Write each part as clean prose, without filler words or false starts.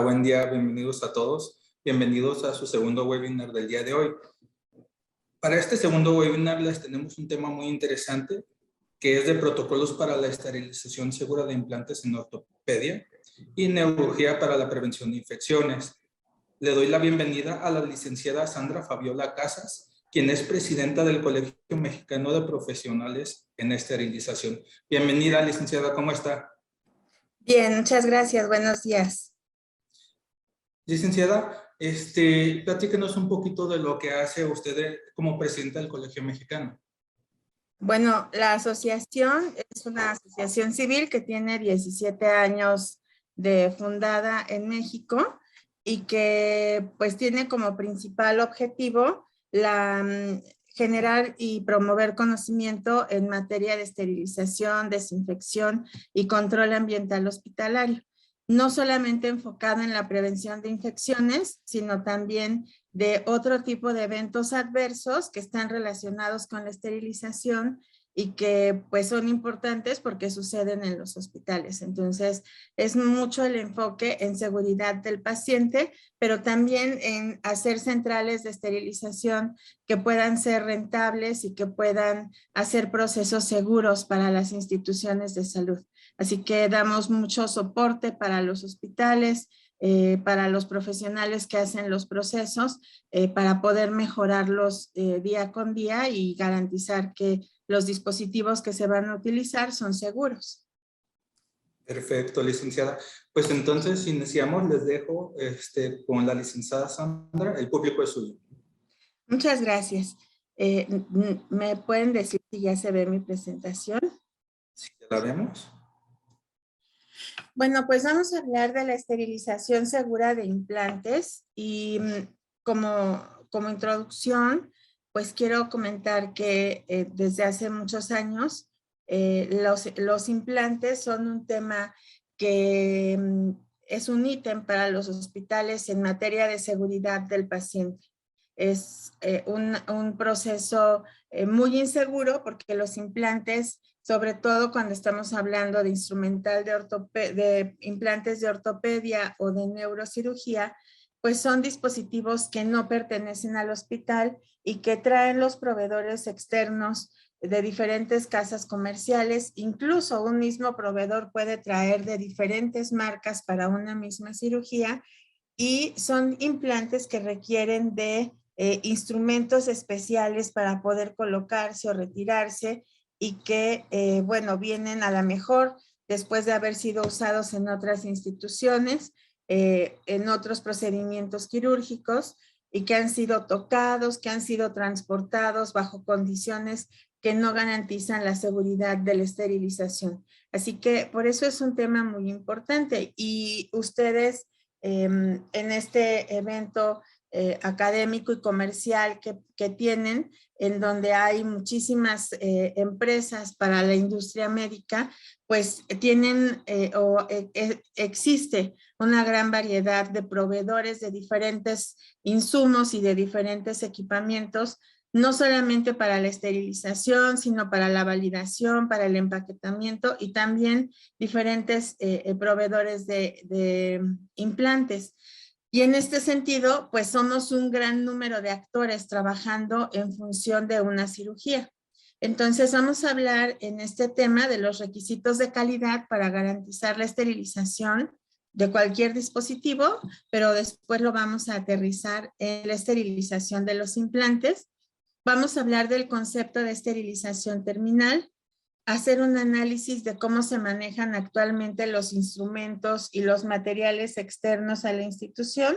buen día, bienvenidos a todos. Bienvenidos a su segundo webinar del día de hoy. Para este segundo webinar les tenemos un tema muy interesante que es de protocolos para la esterilización segura de implantes en ortopedia y neurología para la prevención de infecciones. Le doy la bienvenida a la licenciada Sandra Fabiola Casas, quien es presidenta del Colegio Mexicano de Profesionales en Esterilización. Bienvenida, licenciada, ¿cómo está? Bien, muchas gracias. Buenos días. Licenciada, platíquenos un poquito de lo que hace usted como presidenta del Colegio Mexicano. Bueno, la asociación es una asociación civil que tiene 17 años de fundada en México y que pues tiene como principal objetivo generar y promover conocimiento en materia de esterilización, desinfección y control ambiental hospitalario. No solamente enfocado en la prevención de infecciones, sino también de otro tipo de eventos adversos que están relacionados con la esterilización y que pues son importantes porque suceden en los hospitales. Entonces es mucho el enfoque en seguridad del paciente, pero también en hacer centrales de esterilización que puedan ser rentables y que puedan hacer procesos seguros para las instituciones de salud. Así que damos mucho soporte para los hospitales, para los profesionales que hacen los procesos, para poder mejorarlos día con día y garantizar que los dispositivos que se van a utilizar son seguros. Perfecto, licenciada. Pues entonces iniciamos, les dejo con la licenciada Sandra, el público es suyo. Muchas gracias. ¿Me pueden decir si ya se ve mi presentación? Sí, ya la vemos. Bueno, pues vamos a hablar de la esterilización segura de implantes y como introducción, pues quiero comentar que desde hace muchos años los implantes son un tema que es un ítem para los hospitales en materia de seguridad del paciente. Es un proceso muy inseguro porque los implantes, sobre todo cuando estamos hablando de instrumental de implantes de ortopedia o de neurocirugía, pues son dispositivos que no pertenecen al hospital y que traen los proveedores externos de diferentes casas comerciales. Incluso un mismo proveedor puede traer de diferentes marcas para una misma cirugía y son implantes que requieren de instrumentos especiales para poder colocarse o retirarse y que, bueno, vienen a la mejor después de haber sido usados en otras instituciones, en otros procedimientos quirúrgicos y que han sido tocados, que han sido transportados bajo condiciones que no garantizan la seguridad de la esterilización. Así que por eso es un tema muy importante y ustedes en este evento académico y comercial que tienen, en donde hay muchísimas empresas para la industria médica, pues tienen existe una gran variedad de proveedores de diferentes insumos y de diferentes equipamientos, no solamente para la esterilización, sino para la validación, para el empaquetamiento y también diferentes proveedores de implantes. Y en este sentido, pues somos un gran número de actores trabajando en función de una cirugía. Entonces vamos a hablar en este tema de los requisitos de calidad para garantizar la esterilización de cualquier dispositivo, pero después lo vamos a aterrizar en la esterilización de los implantes. Vamos a hablar del concepto de esterilización terminal, hacer un análisis de cómo se manejan actualmente los instrumentos y los materiales externos a la institución,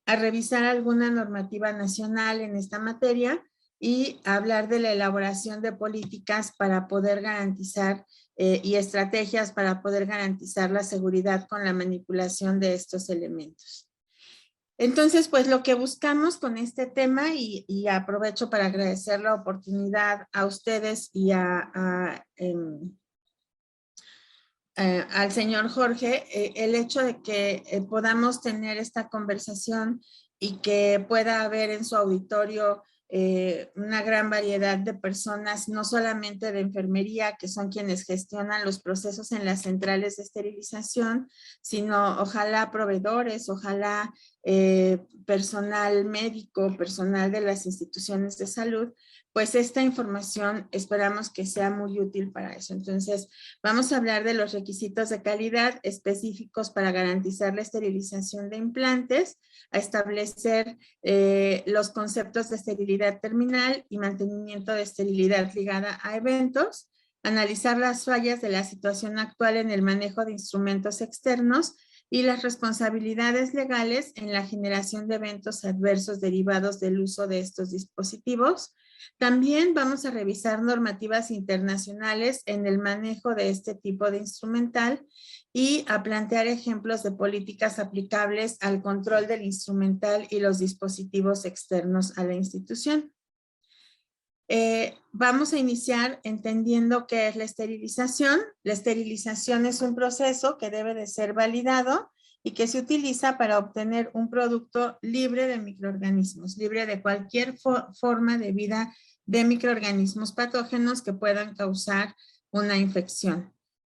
a revisar alguna normativa nacional en esta materia y hablar de la elaboración de políticas para poder garantizar y estrategias para poder garantizar la seguridad con la manipulación de estos elementos. Entonces, pues lo que buscamos con este tema, y aprovecho para agradecer la oportunidad a ustedes y al señor Jorge, el hecho de que podamos tener esta conversación y que pueda haber en su auditorio una gran variedad de personas, no solamente de enfermería, que son quienes gestionan los procesos en las centrales de esterilización, sino ojalá proveedores, ojalá personal médico, personal de las instituciones de salud, pues esta información esperamos que sea muy útil para eso. Entonces, vamos a hablar de los requisitos de calidad específicos para garantizar la esterilización de implantes, a establecer los conceptos de esterilidad terminal y mantenimiento de esterilidad ligada a eventos, analizar las fallas de la situación actual en el manejo de instrumentos externos y las responsabilidades legales en la generación de eventos adversos derivados del uso de estos dispositivos. También vamos a revisar normativas internacionales en el manejo de este tipo de instrumental y a plantear ejemplos de políticas aplicables al control del instrumental y los dispositivos externos a la institución. Vamos a iniciar entendiendo qué es la esterilización. La esterilización es un proceso que debe de ser validado y que se utiliza para obtener un producto libre de microorganismos, libre de cualquier forma de vida de microorganismos patógenos que puedan causar una infección.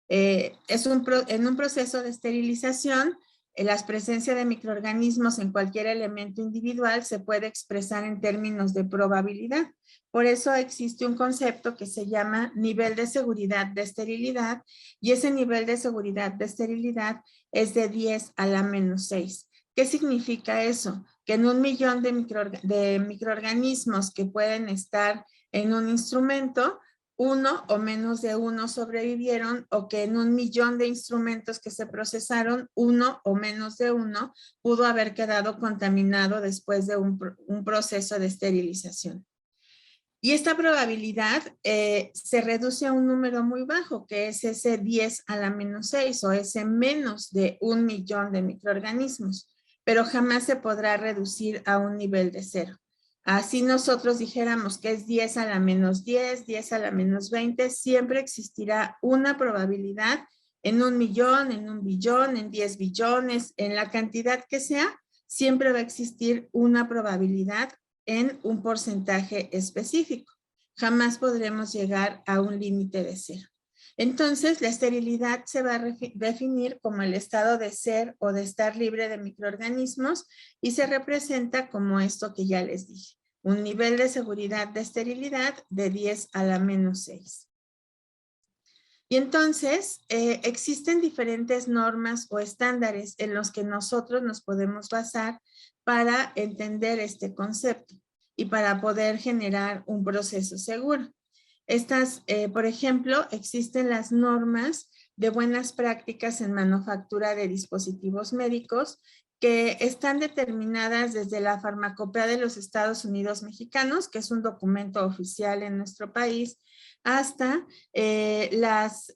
En un proceso de esterilización, la presencia de microorganismos en cualquier elemento individual se puede expresar en términos de probabilidad. Por eso existe un concepto que se llama nivel de seguridad de esterilidad, y ese nivel de seguridad de esterilidad es de 10 a la menos 6. ¿Qué significa eso? Que en 1.000.000 de microorganismos que pueden estar en un instrumento, 1 o menos de 1 sobrevivieron, o que en 1.000.000 de instrumentos que se procesaron, 1 o menos de 1 pudo haber quedado contaminado después de un proceso de esterilización. Y esta probabilidad se reduce a un número muy bajo, que es ese 10 a la menos 6, o ese menos de 1.000.000 de microorganismos, pero jamás se podrá reducir a un nivel de 0. Así nosotros dijéramos que es 10 a la menos 10, 10 a la menos 20, siempre existirá una probabilidad en 1.000.000, en 1.000.000.000, en 10 billones, en la cantidad que sea, siempre va a existir una probabilidad en un porcentaje específico. Jamás podremos llegar a un límite de 0. Entonces, la esterilidad se va a definir como el estado de ser o de estar libre de microorganismos, y se representa como esto que ya les dije, un nivel de seguridad de esterilidad de 10 a la menos 6. Y entonces, existen diferentes normas o estándares en los que nosotros nos podemos basar para entender este concepto y para poder generar un proceso seguro. Estas, por ejemplo, existen las normas de buenas prácticas en manufactura de dispositivos médicos, que están determinadas desde la Farmacopea de los Estados Unidos Mexicanos, que es un documento oficial en nuestro país, hasta las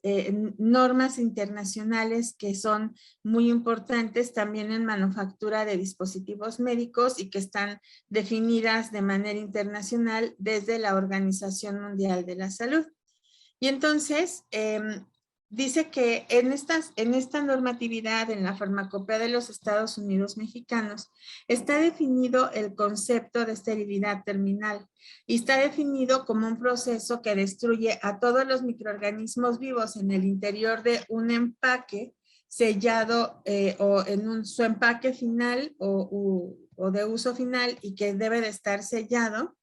normas internacionales que son muy importantes también en manufactura de dispositivos médicos y que están definidas de manera internacional desde la Organización Mundial de la Salud. Y entonces, dice que en esta normatividad, en la Farmacopea de los Estados Unidos Mexicanos, está definido el concepto de esterilidad terminal y está definido como un proceso que destruye a todos los microorganismos vivos en el interior de un empaque sellado o en su empaque final o de uso final, y que debe de estar sellado.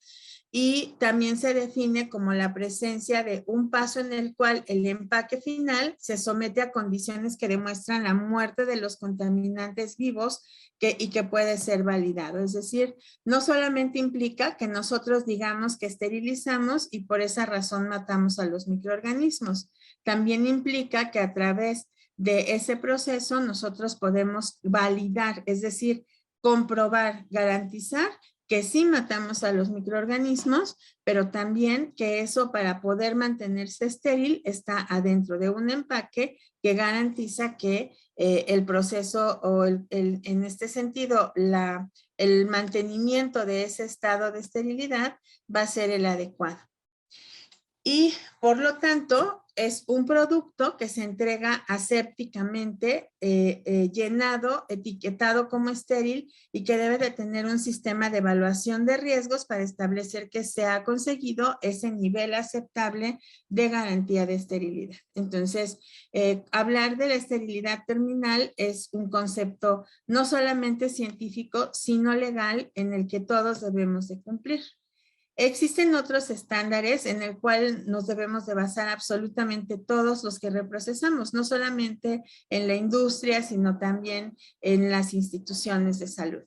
Y también se define como la presencia de un paso en el cual el empaque final se somete a condiciones que demuestran la muerte de los contaminantes vivos y que puede ser validado. Es decir, no solamente implica que nosotros digamos que esterilizamos y por esa razón matamos a los microorganismos, también implica que a través de ese proceso nosotros podemos validar, es decir, comprobar, garantizar que sí matamos a los microorganismos, pero también que eso, para poder mantenerse estéril, está adentro de un empaque que garantiza que el proceso o en este sentido el mantenimiento de ese estado de esterilidad va a ser el adecuado. Y por lo tanto, es un producto que se entrega asépticamente, llenado, etiquetado como estéril y que debe de tener un sistema de evaluación de riesgos para establecer que se ha conseguido ese nivel aceptable de garantía de esterilidad. Entonces, hablar de la esterilidad terminal es un concepto no solamente científico, sino legal en el que todos debemos de cumplir. Existen otros estándares en el cual nos debemos de basar absolutamente todos los que reprocesamos, no solamente en la industria, sino también en las instituciones de salud.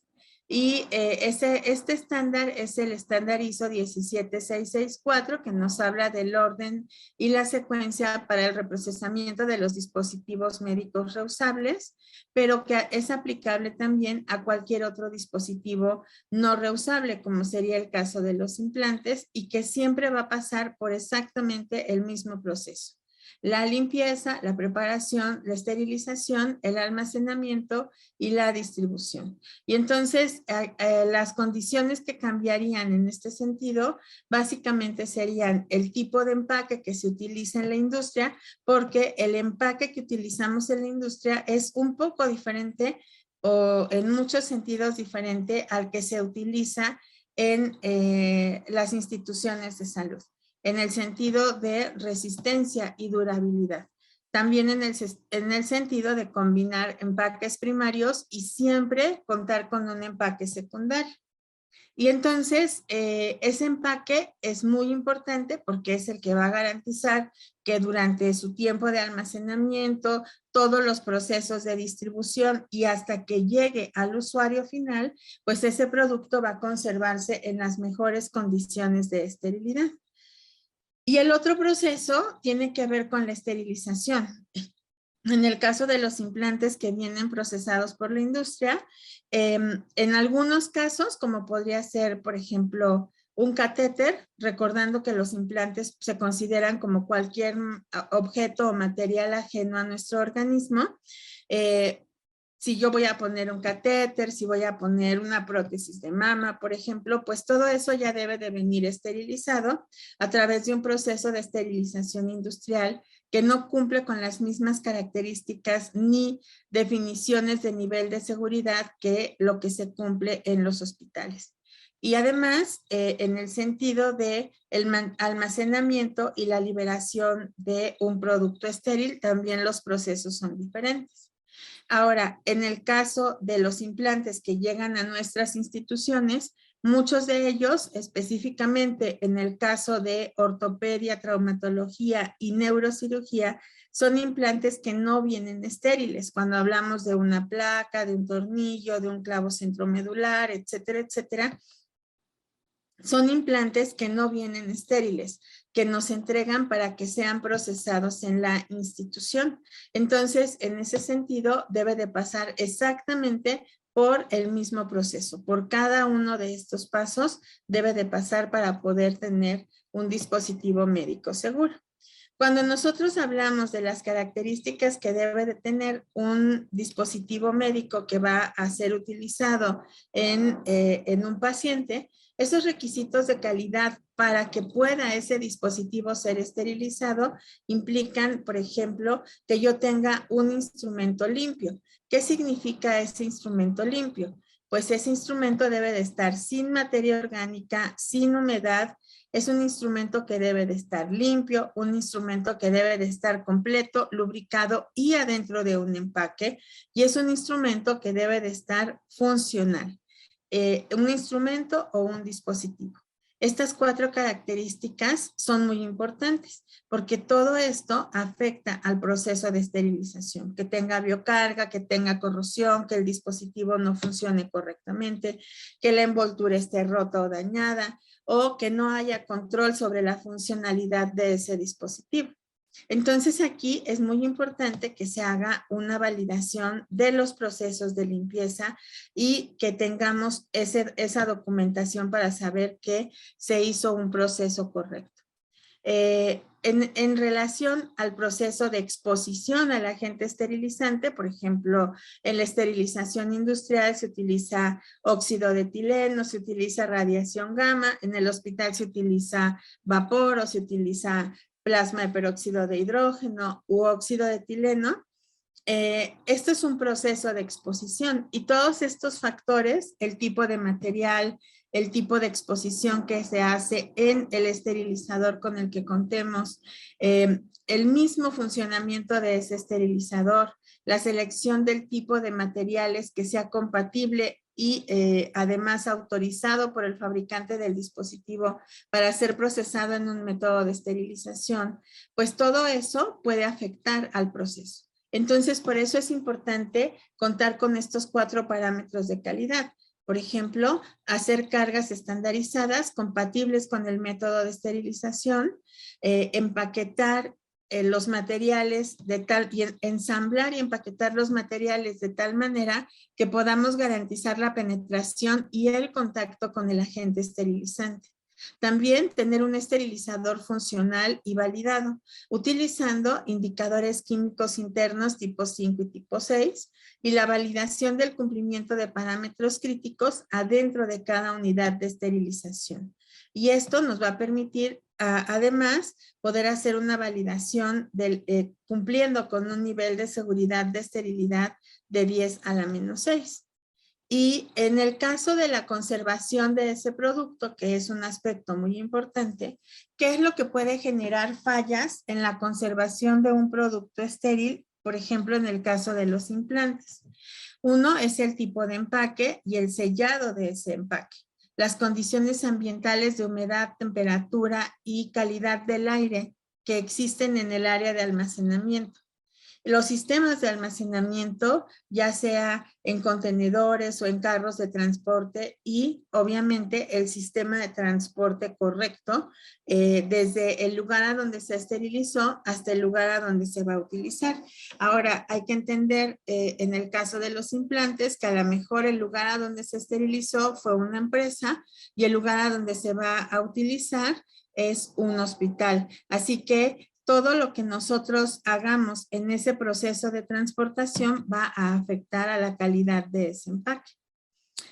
Y este estándar es el estándar ISO 17664, que nos habla del orden y la secuencia para el reprocesamiento de los dispositivos médicos reusables, pero que es aplicable también a cualquier otro dispositivo no reusable, como sería el caso de los implantes, y que siempre va a pasar por exactamente el mismo proceso. La limpieza, la preparación, la esterilización, el almacenamiento y la distribución. Y entonces las condiciones que cambiarían en este sentido básicamente serían el tipo de empaque que se utiliza en la industria, porque el empaque que utilizamos en la industria es un poco diferente o en muchos sentidos diferente al que se utiliza en las instituciones de salud, en el sentido de resistencia y durabilidad. También en el sentido de combinar empaques primarios y siempre contar con un empaque secundario. Y entonces, ese empaque es muy importante porque es el que va a garantizar que durante su tiempo de almacenamiento, todos los procesos de distribución y hasta que llegue al usuario final, pues ese producto va a conservarse en las mejores condiciones de esterilidad. Y el otro proceso tiene que ver con la esterilización. En el caso de los implantes que vienen procesados por la industria, en algunos casos, como podría ser, por ejemplo, un catéter, recordando que los implantes se consideran como cualquier objeto o material ajeno a nuestro organismo, si yo voy a poner un catéter, si voy a poner una prótesis de mama, por ejemplo, pues todo eso ya debe de venir esterilizado a través de un proceso de esterilización industrial que no cumple con las mismas características ni definiciones de nivel de seguridad que lo que se cumple en los hospitales. Y además, en el sentido de el almacenamiento y la liberación de un producto estéril, también los procesos son diferentes. Ahora, en el caso de los implantes que llegan a nuestras instituciones, muchos de ellos, específicamente en el caso de ortopedia, traumatología y neurocirugía, son implantes que no vienen estériles. Cuando hablamos de una placa, de un tornillo, de un clavo centromedular, etcétera, etcétera, son implantes que no vienen estériles, que nos entregan para que sean procesados en la institución. Entonces, en ese sentido, debe de pasar exactamente por el mismo proceso. Por cada uno de estos pasos debe de pasar para poder tener un dispositivo médico seguro. Cuando nosotros hablamos de las características que debe de tener un dispositivo médico que va a ser utilizado en un paciente, esos requisitos de calidad para que pueda ese dispositivo ser esterilizado implican, por ejemplo, que yo tenga un instrumento limpio. ¿Qué significa ese instrumento limpio? Pues ese instrumento debe de estar sin materia orgánica, sin humedad. Es un instrumento que debe de estar limpio, un instrumento que debe de estar completo, lubricado y adentro de un empaque. Y es un instrumento que debe de estar funcional. Un instrumento o un dispositivo. Estas 4 características son muy importantes porque todo esto afecta al proceso de esterilización, que tenga biocarga, que tenga corrosión, que el dispositivo no funcione correctamente, que la envoltura esté rota o dañada o que no haya control sobre la funcionalidad de ese dispositivo. Entonces aquí es muy importante que se haga una validación de los procesos de limpieza y que tengamos esa documentación para saber que se hizo un proceso correcto. En relación al proceso de exposición al agente esterilizante, por ejemplo, en la esterilización industrial se utiliza óxido de etileno, se utiliza radiación gamma, en el hospital se utiliza vapor o se utiliza plasma de peróxido de hidrógeno u óxido de etileno. Esto es un proceso de exposición y todos estos factores, el tipo de material, el tipo de exposición que se hace en el esterilizador con el que contemos, el mismo funcionamiento de ese esterilizador, la selección del tipo de materiales que sea compatible y además autorizado por el fabricante del dispositivo para ser procesado en un método de esterilización, pues todo eso puede afectar al proceso. Entonces, por eso es importante contar con estos 4 parámetros de calidad. Por ejemplo, hacer cargas estandarizadas compatibles con el método de esterilización, empaquetar los materiales de tal, y ensamblar y empaquetar los materiales de tal manera que podamos garantizar la penetración y el contacto con el agente esterilizante. También tener un esterilizador funcional y validado, utilizando indicadores químicos internos tipo 5 y tipo 6 y la validación del cumplimiento de parámetros críticos adentro de cada unidad de esterilización. Y esto nos va a permitir, además, poder hacer una validación cumpliendo con un nivel de seguridad de esterilidad de 10 a la menos 6. Y en el caso de la conservación de ese producto, que es un aspecto muy importante, ¿qué es lo que puede generar fallas en la conservación de un producto estéril? Por ejemplo, en el caso de los implantes. Uno es el tipo de empaque y el sellado de ese empaque. Las condiciones ambientales de humedad, temperatura y calidad del aire que existen en el área de almacenamiento. Los sistemas de almacenamiento, ya sea en contenedores o en carros de transporte y obviamente el sistema de transporte correcto desde el lugar a donde se esterilizó hasta el lugar a donde se va a utilizar. Ahora hay que entender en el caso de los implantes que a lo mejor el lugar a donde se esterilizó fue una empresa y el lugar a donde se va a utilizar es un hospital. Así que todo lo que nosotros hagamos en ese proceso de transportación va a afectar a la calidad de ese empaque.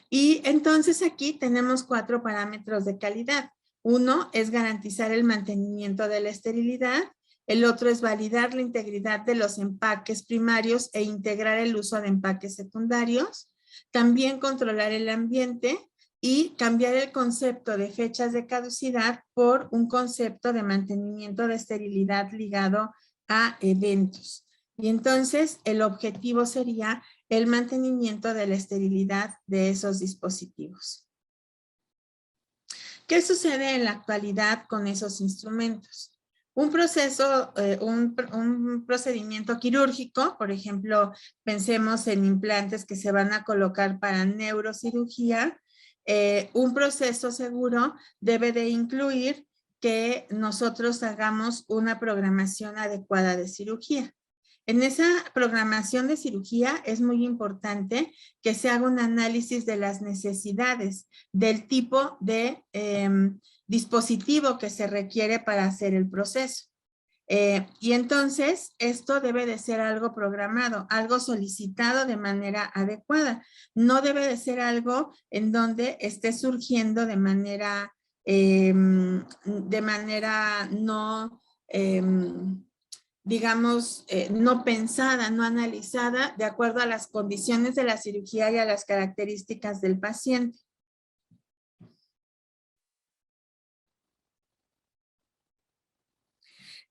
Y entonces aquí tenemos 4 parámetros de calidad. Uno es garantizar el mantenimiento de la esterilidad. El otro es validar la integridad de los empaques primarios e integrar el uso de empaques secundarios. También controlar el ambiente y cambiar el concepto de fechas de caducidad por un concepto de mantenimiento de esterilidad ligado a eventos. Y entonces el objetivo sería el mantenimiento de la esterilidad de esos dispositivos. ¿Qué sucede en la actualidad con esos instrumentos? Un proceso, un procedimiento quirúrgico, por ejemplo, pensemos en implantes que se van a colocar para neurocirugía. Un proceso seguro debe de incluir que nosotros hagamos una programación adecuada de cirugía. En esa programación de cirugía es muy importante que se haga un análisis de las necesidades, del tipo de dispositivo que se requiere para hacer el proceso. Y entonces esto debe de ser algo programado, algo solicitado de manera adecuada. No debe de ser algo en donde esté surgiendo de manera no, digamos, no pensada, no analizada de acuerdo a las condiciones de la cirugía y a las características del paciente.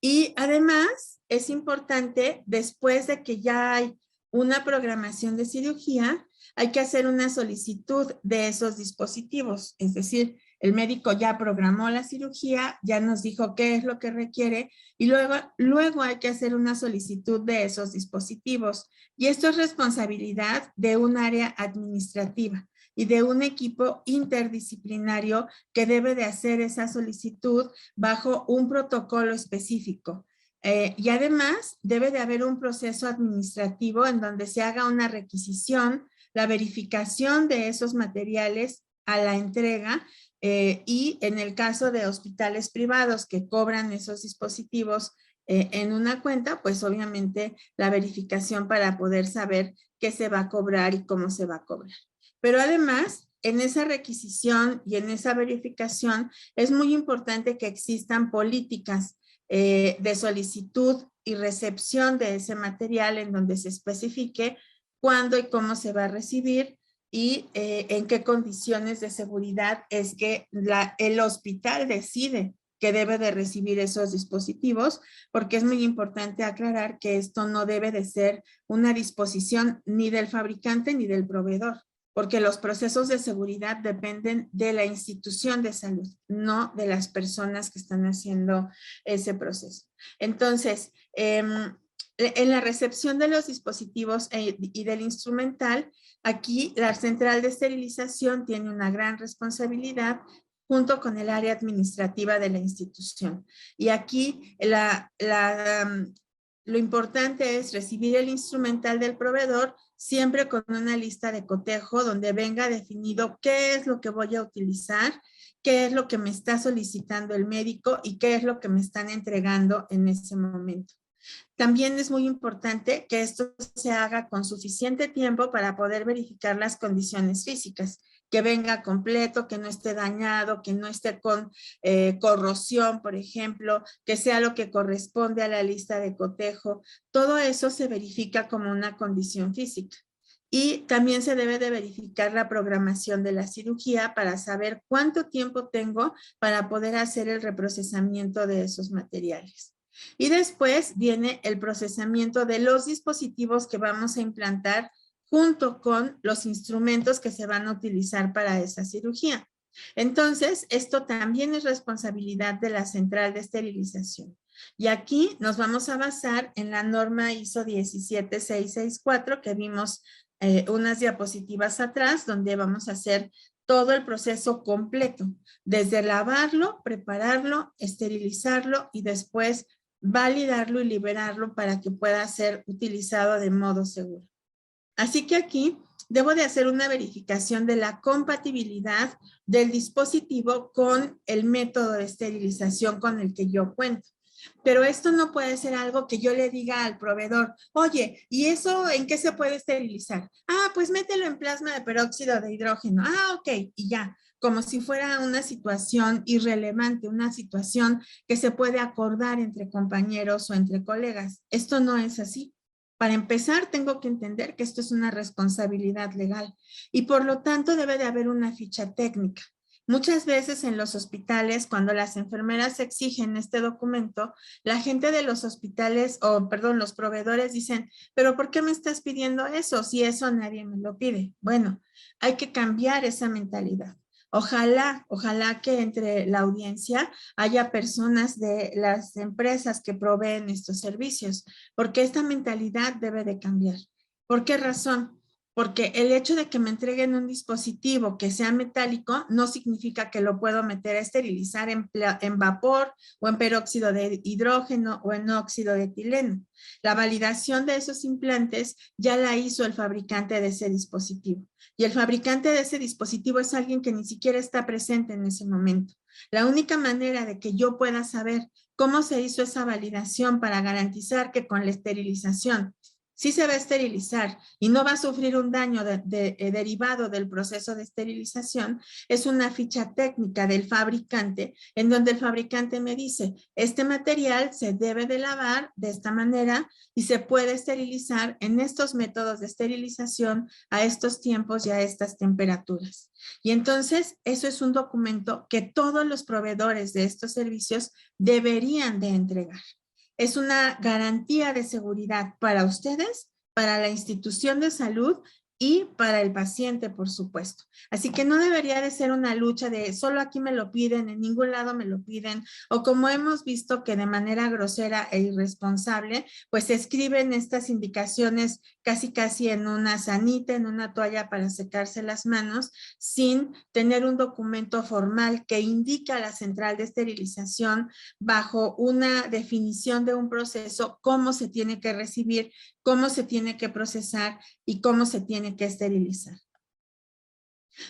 Y además es importante, después de que ya hay una programación de cirugía, hay que hacer una solicitud de esos dispositivos. Es decir, el médico ya programó la cirugía, ya nos dijo qué es lo que requiere y luego hay que hacer una solicitud de esos dispositivos. Y esto es responsabilidad de un área administrativa y de un equipo interdisciplinario que debe de hacer esa solicitud bajo un protocolo específico. Y además debe de haber un proceso administrativo en donde se haga una requisición, la verificación de esos materiales a la entrega y en el caso de hospitales privados que cobran esos dispositivos en una cuenta, pues obviamente la verificación para poder saber qué se va a cobrar y cómo se va a cobrar. Pero además, en esa requisición y en esa verificación es muy importante que existan políticas de solicitud y recepción de ese material, en donde se especifique cuándo y cómo se va a recibir y en qué condiciones de seguridad es que el hospital decide que debe de recibir esos dispositivos, porque es muy importante aclarar que esto no debe de ser una disposición ni del fabricante ni del proveedor, porque los procesos de seguridad dependen de la institución de salud, no de las personas que están haciendo ese proceso. Entonces, en la recepción de los dispositivos y del instrumental, aquí la central de esterilización tiene una gran responsabilidad junto con el área administrativa de la institución. Y aquí lo importante es recibir el instrumental del proveedor siempre con una lista de cotejo donde venga definido qué es lo que voy a utilizar, qué es lo que me está solicitando el médico y qué es lo que me están entregando en ese momento. También es muy importante que esto se haga con suficiente tiempo para poder verificar las condiciones físicas, que venga completo, que no esté dañado, que no esté con corrosión, por ejemplo, que sea lo que corresponde a la lista de cotejo. Todo eso se verifica como una condición física. Y también se debe de verificar la programación de la cirugía para saber cuánto tiempo tengo para poder hacer el reprocesamiento de esos materiales. Y después viene el procesamiento de los dispositivos que vamos a implantar junto con los instrumentos que se van a utilizar para esa cirugía. Entonces, esto también es responsabilidad de la central de esterilización. Y aquí nos vamos a basar en la norma ISO 17664 que vimos unas diapositivas atrás, donde vamos a hacer todo el proceso completo, desde lavarlo, prepararlo, esterilizarlo y después validarlo y liberarlo para que pueda ser utilizado de modo seguro. Así que aquí debo de hacer una verificación de la compatibilidad del dispositivo con el método de esterilización con el que yo cuento. Pero esto no puede ser algo que yo le diga al proveedor, oye, ¿y eso en qué se puede esterilizar? Ah, pues mételo en plasma de peróxido de hidrógeno. Ah, ok, y ya, como si fuera una situación irrelevante, una situación que se puede acordar entre compañeros o entre colegas. Esto no es así. Para empezar, tengo que entender que esto es una responsabilidad legal y por lo tanto debe de haber una ficha técnica. Muchas veces en los hospitales, cuando las enfermeras exigen este documento, la gente de los hospitales, los proveedores dicen, pero ¿por qué me estás pidiendo eso? Si eso nadie me lo pide. Bueno, hay que cambiar esa mentalidad. Ojalá que entre la audiencia haya personas de las empresas que proveen estos servicios, porque esta mentalidad debe de cambiar. ¿Por qué razón? Porque el hecho de que me entreguen un dispositivo que sea metálico no significa que lo puedo meter a esterilizar en vapor o en peróxido de hidrógeno o en óxido de etileno. La validación de esos implantes ya la hizo el fabricante de ese dispositivo. Y el fabricante de ese dispositivo es alguien que ni siquiera está presente en ese momento. La única manera de que yo pueda saber cómo se hizo esa validación para garantizar que con la esterilización sí se va a esterilizar y no va a sufrir un daño derivado del proceso de esterilización, es una ficha técnica del fabricante en donde el fabricante me dice, este material se debe de lavar de esta manera y se puede esterilizar en estos métodos de esterilización a estos tiempos y a estas temperaturas. Y entonces eso es un documento que todos los proveedores de estos servicios deberían de entregar. Es una garantía de seguridad para ustedes, para la institución de salud y para el paciente, por supuesto. Así que no debería de ser una lucha de solo aquí me lo piden, en ningún lado me lo piden, o como hemos visto que de manera grosera e irresponsable, pues se escriben estas indicaciones casi en una sanita, en una toalla para secarse las manos, sin tener un documento formal que indica a la central de esterilización bajo una definición de un proceso, cómo se tiene que recibir, cómo se tiene que procesar y cómo se tiene que esterilizar.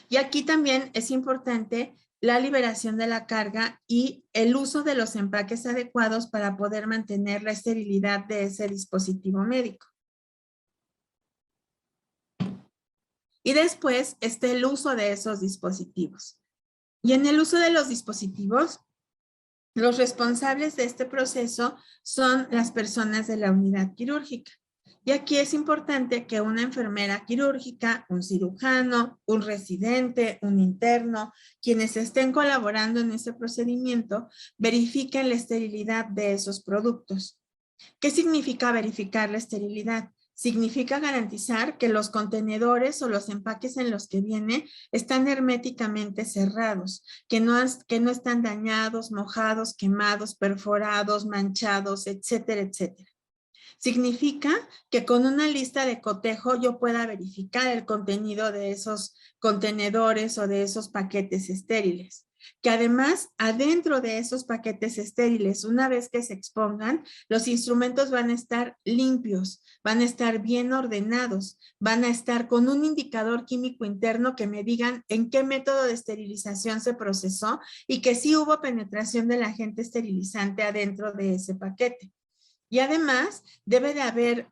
Y aquí también es importante la liberación de la carga y el uso de los empaques adecuados para poder mantener la esterilidad de ese dispositivo médico. Y después está el uso de esos dispositivos. Y en el uso de los dispositivos, Los responsables de este proceso son las personas de la unidad quirúrgica. Y aquí es importante que una enfermera quirúrgica, un cirujano, un residente, un interno, quienes estén colaborando en ese procedimiento, verifiquen la esterilidad de esos productos. ¿Qué significa verificar la esterilidad? Significa garantizar que los contenedores o los empaques en los que viene están herméticamente cerrados, que no están dañados, mojados, quemados, perforados, manchados, etcétera, etcétera. Significa que con una lista de cotejo yo pueda verificar el contenido de esos contenedores o de esos paquetes estériles. Que además, adentro de esos paquetes estériles, una vez que se expongan, los instrumentos van a estar limpios, van a estar bien ordenados, van a estar con un indicador químico interno que me digan en qué método de esterilización se procesó y que sí hubo penetración del agente esterilizante adentro de ese paquete. Y además debe de haber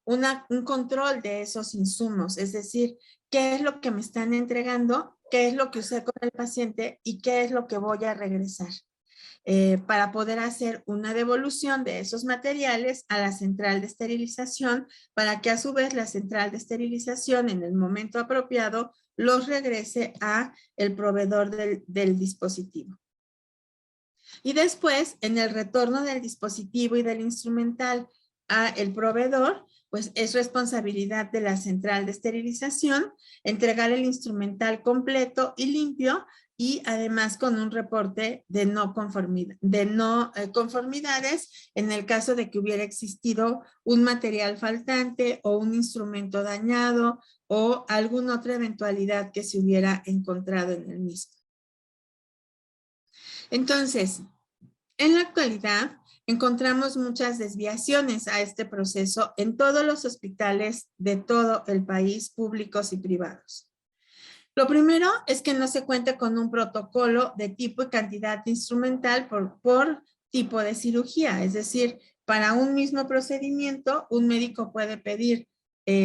un control de esos insumos, es decir, qué es lo que me están entregando, qué es lo que usé con el paciente y qué es lo que voy a regresar. Para poder hacer una devolución de esos materiales a la central de esterilización, para que a su vez la central de esterilización en el momento apropiado los regrese a el proveedor del dispositivo. Y después, en el retorno del dispositivo y del instrumental a el proveedor, pues es responsabilidad de la central de esterilización entregar el instrumental completo y limpio y además con un reporte de no conformidades en el caso de que hubiera existido un material faltante o un instrumento dañado o alguna otra eventualidad que se hubiera encontrado en el mismo. Entonces, en la actualidad encontramos muchas desviaciones a este proceso en todos los hospitales de todo el país, públicos y privados. Lo primero es que no se cuente con un protocolo de tipo y cantidad instrumental por tipo de cirugía, es decir, para un mismo procedimiento, un médico puede pedir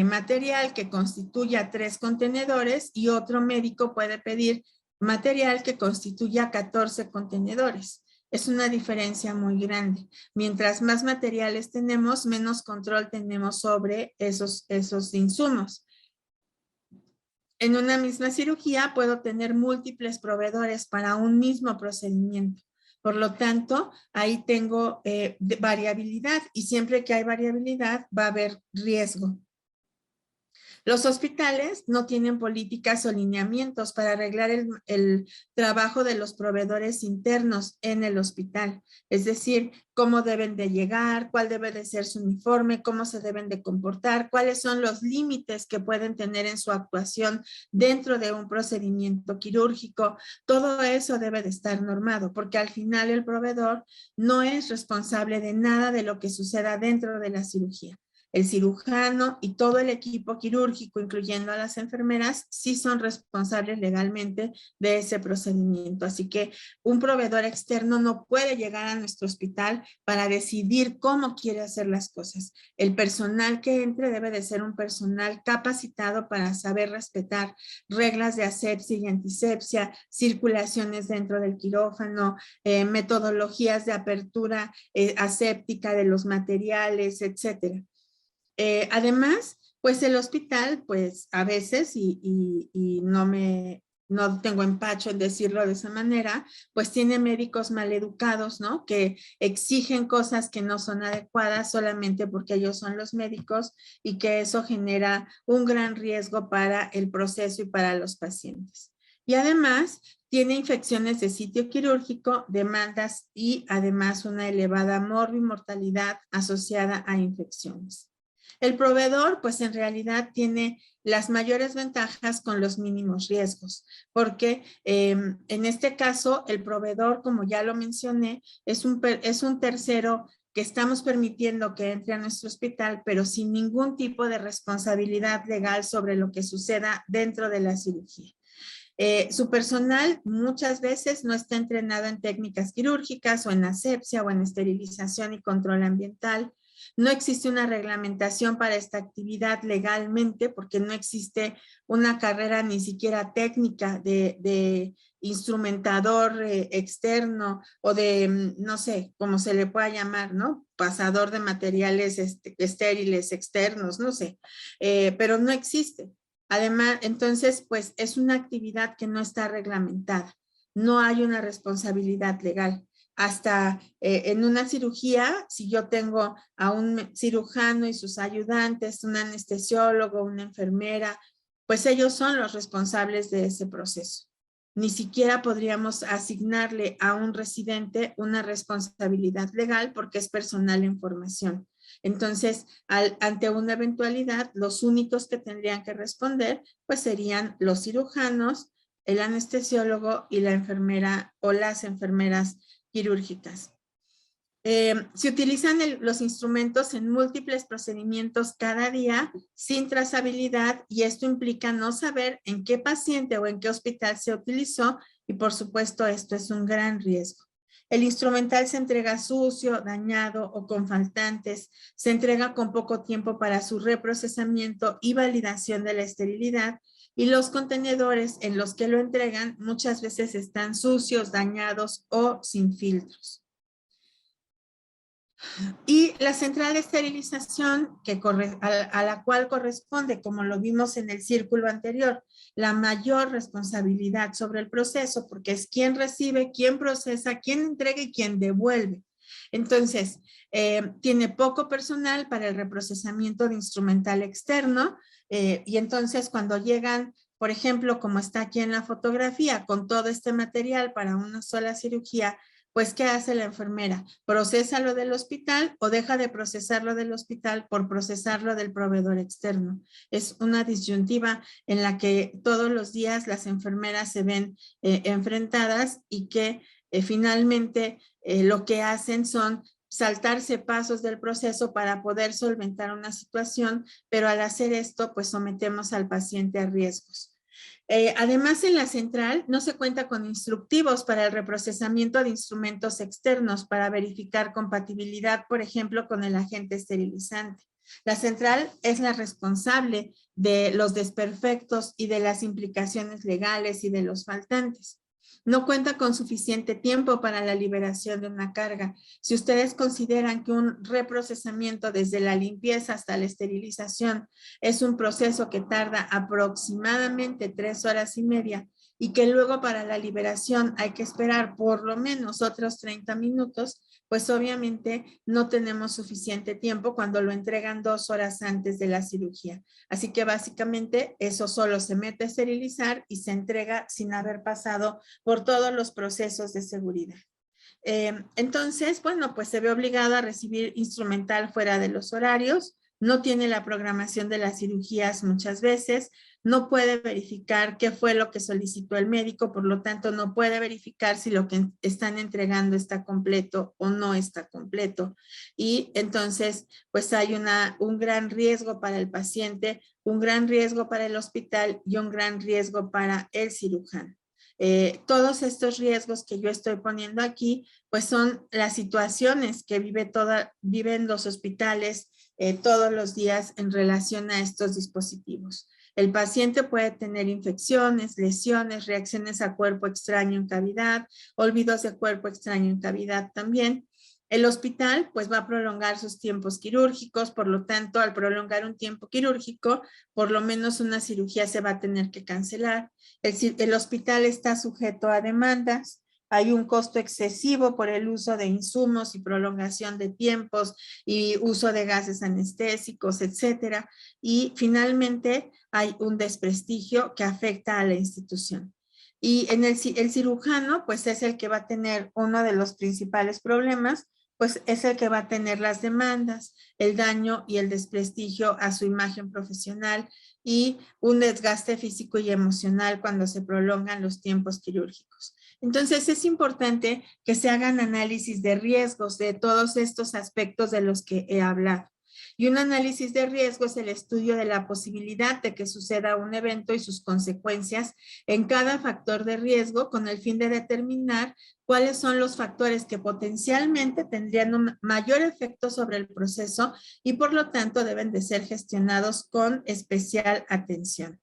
material que constituya 3 contenedores y otro médico puede pedir material que constituya 14 contenedores. Es una diferencia muy grande. Mientras más materiales tenemos, menos control tenemos sobre esos insumos. En una misma cirugía puedo tener múltiples proveedores para un mismo procedimiento. Por lo tanto, ahí tengo variabilidad y siempre que hay variabilidad va a haber riesgo. Los hospitales no tienen políticas o lineamientos para arreglar el trabajo de los proveedores internos en el hospital. Es decir, cómo deben de llegar, cuál debe de ser su uniforme, cómo se deben de comportar, cuáles son los límites que pueden tener en su actuación dentro de un procedimiento quirúrgico. Todo eso debe de estar normado porque al final el proveedor no es responsable de nada de lo que suceda dentro de la cirugía. El cirujano y todo el equipo quirúrgico, incluyendo a las enfermeras, sí son responsables legalmente de ese procedimiento. Así que un proveedor externo no puede llegar a nuestro hospital para decidir cómo quiere hacer las cosas. El personal que entre debe de ser un personal capacitado para saber respetar reglas de asepsia y antisepsia, circulaciones dentro del quirófano, metodologías de apertura aséptica de los materiales, etcétera. Además, pues el hospital, pues a veces, y no tengo empacho en decirlo de esa manera, pues tiene médicos maleducados, ¿no? Que exigen cosas que no son adecuadas solamente porque ellos son los médicos y que eso genera un gran riesgo para el proceso y para los pacientes. Y además, tiene infecciones de sitio quirúrgico, demandas y además una elevada mortalidad asociada a infecciones. El proveedor, pues en realidad tiene las mayores ventajas con los mínimos riesgos, porque en este caso el proveedor, como ya lo mencioné, es un tercero que estamos permitiendo que entre a nuestro hospital, pero sin ningún tipo de responsabilidad legal sobre lo que suceda dentro de la cirugía. Su personal muchas veces no está entrenado en técnicas quirúrgicas o en asepsia o en esterilización y control ambiental. No existe una reglamentación para esta actividad legalmente porque no existe una carrera ni siquiera técnica de instrumentador externo o de, no sé, cómo se le pueda llamar, ¿no? Pasador de materiales estériles externos, no sé, pero no existe. Además, entonces, pues es una actividad que no está reglamentada. No hay una responsabilidad legal. Hasta en una cirugía, si yo tengo a un cirujano y sus ayudantes, un anestesiólogo, una enfermera, pues ellos son los responsables de ese proceso. Ni siquiera podríamos asignarle a un residente una responsabilidad legal porque es personal en formación. Entonces, ante una eventualidad, los únicos que tendrían que responder, pues serían los cirujanos, el anestesiólogo y la enfermera o las enfermeras quirúrgicas. Se utilizan los instrumentos en múltiples procedimientos cada día sin trazabilidad y esto implica no saber en qué paciente o en qué hospital se utilizó y por supuesto esto es un gran riesgo. El instrumental se entrega sucio, dañado o con faltantes, se entrega con poco tiempo para su reprocesamiento y validación de la esterilidad y los contenedores en los que lo entregan muchas veces están sucios, dañados o sin filtros. Y la central de esterilización a la cual corresponde, como lo vimos en el círculo anterior, la mayor responsabilidad sobre el proceso, porque es quien recibe, quien procesa, quien entrega y quien devuelve. Entonces, tiene poco personal para el reprocesamiento de instrumental externo y entonces cuando llegan, por ejemplo, como está aquí en la fotografía, con todo este material para una sola cirugía, pues, ¿qué hace la enfermera? ¿Procesa lo del hospital o deja de procesarlo del hospital por procesarlo del proveedor externo? Es una disyuntiva en la que todos los días las enfermeras se ven enfrentadas y que finalmente lo que hacen son saltarse pasos del proceso para poder solventar una situación, pero al hacer esto, pues sometemos al paciente a riesgos. Además, en la central no se cuenta con instructivos para el reprocesamiento de instrumentos externos para verificar compatibilidad, por ejemplo, con el agente esterilizante. La central es la responsable de los desperfectos y de las implicaciones legales y de los faltantes. No cuenta con suficiente tiempo para la liberación de una carga. Si ustedes consideran que un reprocesamiento desde la limpieza hasta la esterilización es un proceso que tarda aproximadamente 3 horas y media y que luego para la liberación hay que esperar por lo menos otros 30 minutos, pues obviamente no tenemos suficiente tiempo cuando lo entregan 2 horas antes de la cirugía. Así que básicamente eso solo se mete a esterilizar y se entrega sin haber pasado por todos los procesos de seguridad. Entonces, bueno, pues se ve obligado a recibir instrumental fuera de los horarios, no tiene la programación de las cirugías muchas veces, no puede verificar qué fue lo que solicitó el médico, por lo tanto no puede verificar si lo que están entregando está completo o no está completo. Y entonces, pues hay un gran riesgo para el paciente, un gran riesgo para el hospital y un gran riesgo para el cirujano. Todos estos riesgos que yo estoy poniendo aquí, pues son las situaciones que viven los hospitales todos los días en relación a estos dispositivos. El paciente puede tener infecciones, lesiones, reacciones a cuerpo extraño en cavidad, olvidos de cuerpo extraño en cavidad también. El hospital pues va a prolongar sus tiempos quirúrgicos, por lo tanto al prolongar un tiempo quirúrgico, por lo menos una cirugía se va a tener que cancelar. El hospital está sujeto a demandas, hay un costo excesivo por el uso de insumos y prolongación de tiempos y uso de gases anestésicos, etcétera. Y finalmente hay un desprestigio que afecta a la institución. Y el cirujano, pues es el que va a tener uno de los principales problemas, pues es el que va a tener las demandas, el daño y el desprestigio a su imagen profesional y un desgaste físico y emocional cuando se prolongan los tiempos quirúrgicos. Entonces es importante que se hagan análisis de riesgos de todos estos aspectos de los que he hablado. Y un análisis de riesgo es el estudio de la posibilidad de que suceda un evento y sus consecuencias en cada factor de riesgo con el fin de determinar cuáles son los factores que potencialmente tendrían un mayor efecto sobre el proceso y por lo tanto deben de ser gestionados con especial atención.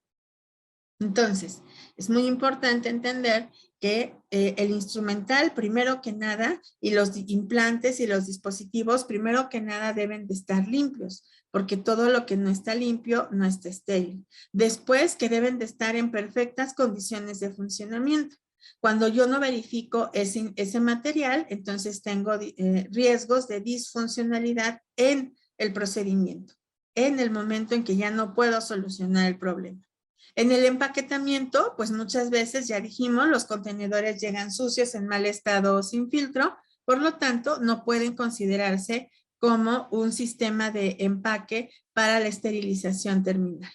Entonces, es muy importante entender que el instrumental, primero que nada, y los implantes y los dispositivos, primero que nada deben de estar limpios, porque todo lo que no está limpio no está estéril. Después, que deben de estar en perfectas condiciones de funcionamiento. Cuando yo no verifico ese material, entonces tengo riesgos de disfuncionalidad en el procedimiento, en el momento en que ya no puedo solucionar el problema. En el empaquetamiento, pues muchas veces, ya dijimos, los contenedores llegan sucios, en mal estado o sin filtro, por lo tanto, no pueden considerarse como un sistema de empaque para la esterilización terminal.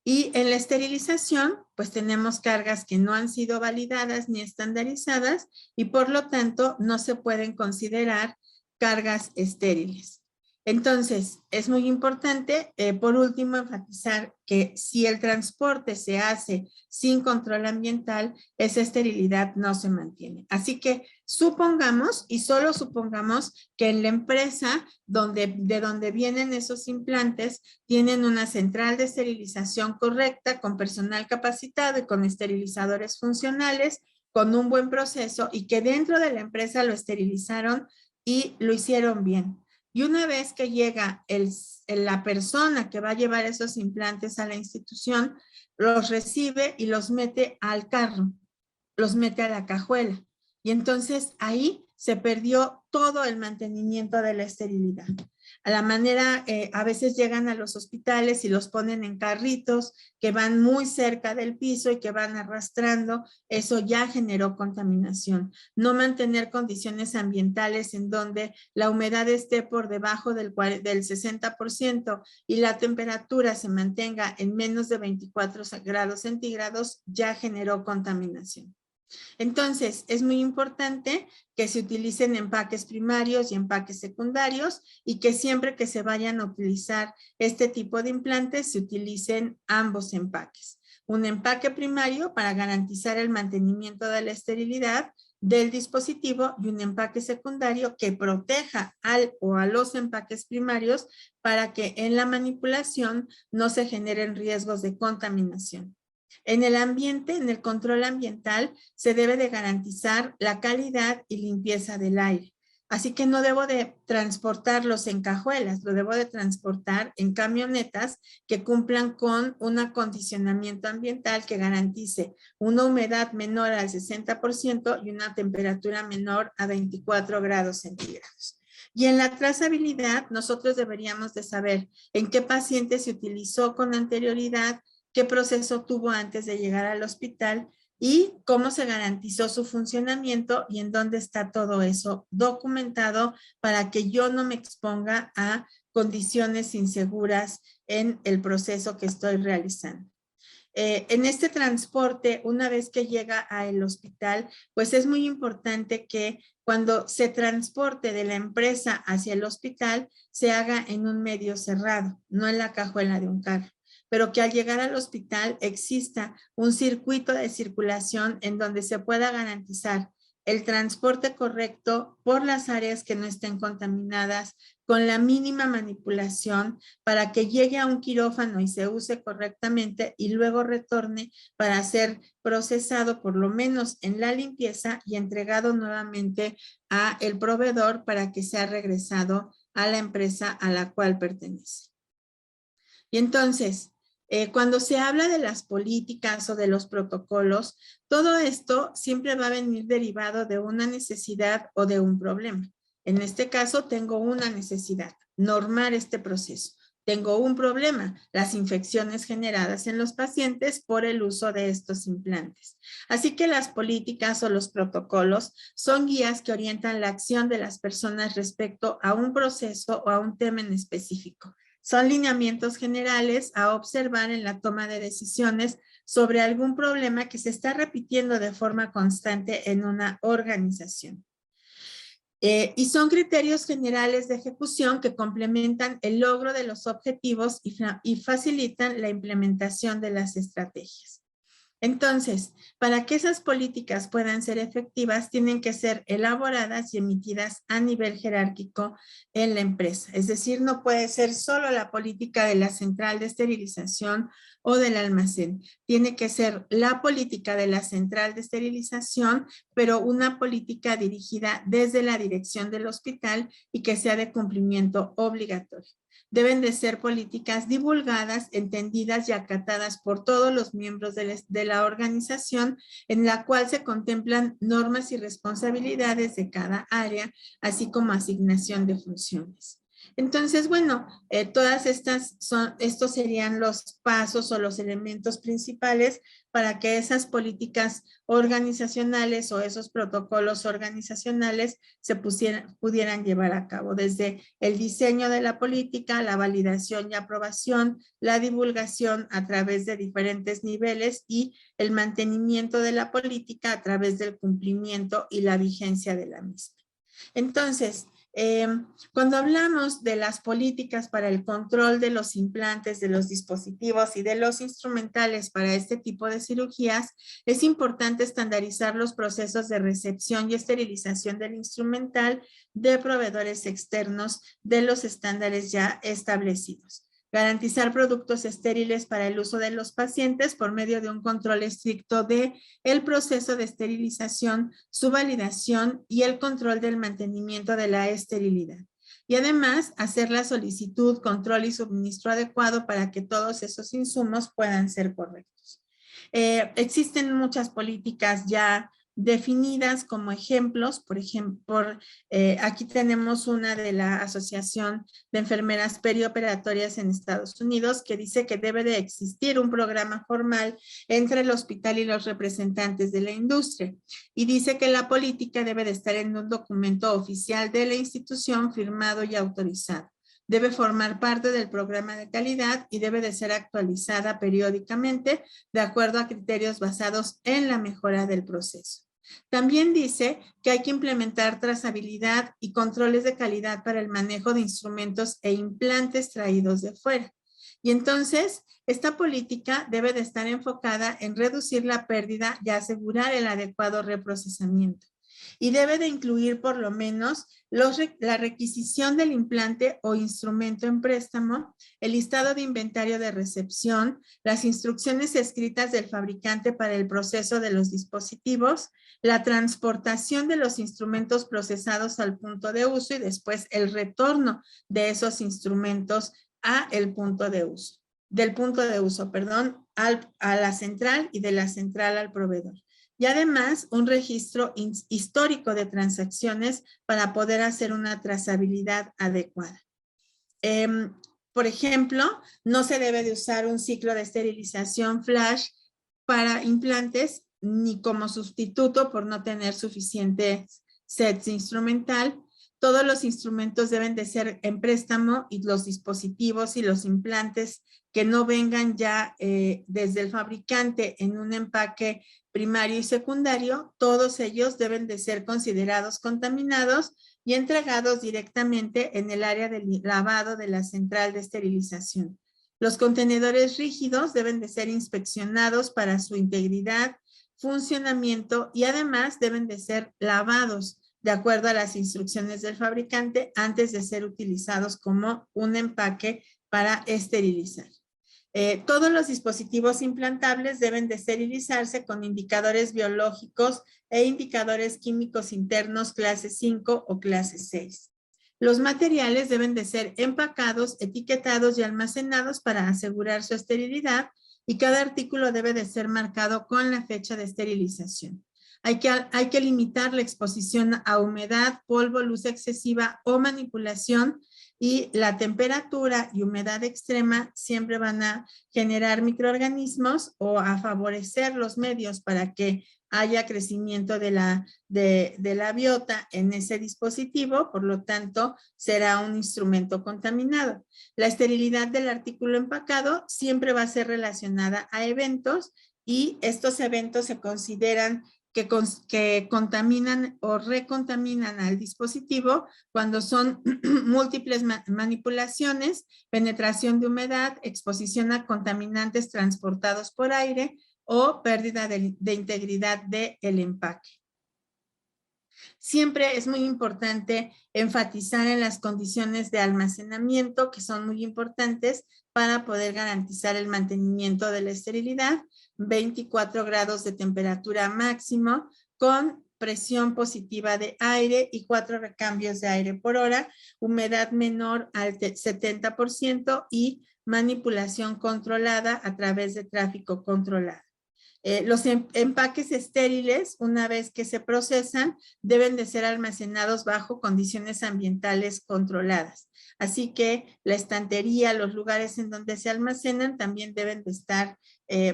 Y en la esterilización, pues tenemos cargas que no han sido validadas ni estandarizadas y por lo tanto no se pueden considerar cargas estériles. Entonces, es muy importante, por último, enfatizar que si el transporte se hace sin control ambiental, esa esterilidad no se mantiene. Así que supongamos, y solo supongamos, que en la empresa de donde vienen esos implantes tienen una central de esterilización correcta, con personal capacitado y con esterilizadores funcionales, con un buen proceso y que dentro de la empresa lo esterilizaron y lo hicieron bien. Y una vez que llega la persona que va a llevar esos implantes a la institución, los recibe y los mete al carro, los mete a la cajuela. Y entonces ahí se perdió todo el mantenimiento de la esterilidad. A la manera, a veces llegan a los hospitales y los ponen en carritos que van muy cerca del piso y que van arrastrando. Eso ya generó contaminación. No mantener condiciones ambientales en donde la humedad esté por debajo del 60% y la temperatura se mantenga en menos de 24 grados centígrados ya generó contaminación. Entonces, es muy importante que se utilicen empaques primarios y empaques secundarios y que siempre que se vayan a utilizar este tipo de implantes se utilicen ambos empaques. Un empaque primario para garantizar el mantenimiento de la esterilidad del dispositivo y un empaque secundario que proteja al o a los empaques primarios para que en la manipulación no se generen riesgos de contaminación. En el ambiente, en el control ambiental, se debe de garantizar la calidad y limpieza del aire. Así que no debo de transportarlos en cajuelas, lo debo de transportar en camionetas que cumplan con un acondicionamiento ambiental que garantice una humedad menor al 60% y una temperatura menor a 24 grados centígrados. Y en la trazabilidad, nosotros deberíamos de saber en qué paciente se utilizó con anterioridad, qué proceso tuvo antes de llegar al hospital y cómo se garantizó su funcionamiento y en dónde está todo eso documentado para que yo no me exponga a condiciones inseguras en el proceso que estoy realizando. En este transporte, una vez que llega al hospital, pues es muy importante que cuando se transporte de la empresa hacia el hospital, se haga en un medio cerrado, no en la cajuela de un carro, pero que al llegar al hospital exista un circuito de circulación en donde se pueda garantizar el transporte correcto por las áreas que no estén contaminadas, con la mínima manipulación para que llegue a un quirófano y se use correctamente y luego retorne para ser procesado por lo menos en la limpieza y entregado nuevamente a el proveedor para que sea regresado a la empresa a la cual pertenece. Y entonces, cuando se habla de las políticas o de los protocolos, todo esto siempre va a venir derivado de una necesidad o de un problema. En este caso, tengo una necesidad, normar este proceso. Tengo un problema, las infecciones generadas en los pacientes por el uso de estos implantes. Así que las políticas o los protocolos son guías que orientan la acción de las personas respecto a un proceso o a un tema en específico. Son lineamientos generales a observar en la toma de decisiones sobre algún problema que se está repitiendo de forma constante en una organización. Y son criterios generales de ejecución que complementan el logro de los objetivos y facilitan la implementación de las estrategias. Entonces, para que esas políticas puedan ser efectivas, tienen que ser elaboradas y emitidas a nivel jerárquico en la empresa. Es decir, no puede ser solo la política de la central de esterilización o del almacén. Tiene que ser la política de la central de esterilización, pero una política dirigida desde la dirección del hospital y que sea de cumplimiento obligatorio. Deben de ser políticas divulgadas, entendidas y acatadas por todos los miembros de la organización, en la cual se contemplan normas y responsabilidades de cada área, así como asignación de funciones. Entonces, bueno, estos serían los pasos o los elementos principales para que esas políticas organizacionales o esos protocolos organizacionales se pudieran llevar a cabo, desde el diseño de la política, la validación y aprobación, la divulgación a través de diferentes niveles y el mantenimiento de la política a través del cumplimiento y la vigencia de la misma. Entonces, cuando hablamos de las políticas para el control de los implantes, de los dispositivos y de los instrumentales para este tipo de cirugías, es importante estandarizar los procesos de recepción y esterilización del instrumental de proveedores externos de los estándares ya establecidos. Garantizar productos estériles para el uso de los pacientes por medio de un control estricto de el proceso de esterilización, su validación y el control del mantenimiento de la esterilidad. Y además, hacer la solicitud, control y suministro adecuado para que todos esos insumos puedan ser correctos. Existen muchas políticas ya definidas como ejemplos. Por ejemplo, aquí tenemos una de la Asociación de Enfermeras Perioperatorias en Estados Unidos que dice que debe de existir un programa formal entre el hospital y los representantes de la industria, y dice que la política debe de estar en un documento oficial de la institución firmado y autorizado. Debe formar parte del programa de calidad y debe de ser actualizada periódicamente de acuerdo a criterios basados en la mejora del proceso. También dice que hay que implementar trazabilidad y controles de calidad para el manejo de instrumentos e implantes traídos de fuera. Y entonces, esta política debe de estar enfocada en reducir la pérdida y asegurar el adecuado reprocesamiento. Y debe de incluir por lo menos la requisición del implante o instrumento en préstamo, el listado de inventario de recepción, las instrucciones escritas del fabricante para el proceso de los dispositivos, la transportación de los instrumentos procesados al punto de uso y después el retorno de esos instrumentos del punto de uso, a la central y de la central al proveedor. Y además, un registro histórico de transacciones para poder hacer una trazabilidad adecuada. Por ejemplo, no se debe de usar un ciclo de esterilización flash para implantes ni como sustituto por no tener suficientes sets instrumental. Todos los instrumentos deben de ser en préstamo y los dispositivos y los implantes que no vengan ya desde el fabricante en un empaque primario y secundario, todos ellos deben de ser considerados contaminados y entregados directamente en el área de lavado de la central de esterilización. Los contenedores rígidos deben de ser inspeccionados para su integridad, funcionamiento y además deben de ser lavados de acuerdo a las instrucciones del fabricante antes de ser utilizados como un empaque para esterilizar. Todos los dispositivos implantables deben de esterilizarse con indicadores biológicos e indicadores químicos internos clase 5 o clase 6. Los materiales deben de ser empacados, etiquetados y almacenados para asegurar su esterilidad y cada artículo debe de ser marcado con la fecha de esterilización. Hay que limitar la exposición a humedad, polvo, luz excesiva o manipulación, y la temperatura y humedad extrema siempre van a generar microorganismos o a favorecer los medios para que haya crecimiento de la biota en ese dispositivo, por lo tanto será un instrumento contaminado. La esterilidad del artículo empacado siempre va a ser relacionada a eventos y estos eventos se consideran que contaminan o recontaminan al dispositivo cuando son múltiples manipulaciones, penetración de humedad, exposición a contaminantes transportados por aire o pérdida de integridad del empaque. Siempre es muy importante enfatizar en las condiciones de almacenamiento, que son muy importantes para poder garantizar el mantenimiento de la esterilidad. 24 grados de temperatura máximo con presión positiva de aire y 4 recambios de aire por hora, humedad menor al 70% y manipulación controlada a través de tráfico controlado. Los empaques estériles, una vez que se procesan, deben de ser almacenados bajo condiciones ambientales controladas. Así que la estantería, los lugares en donde se almacenan también deben de estar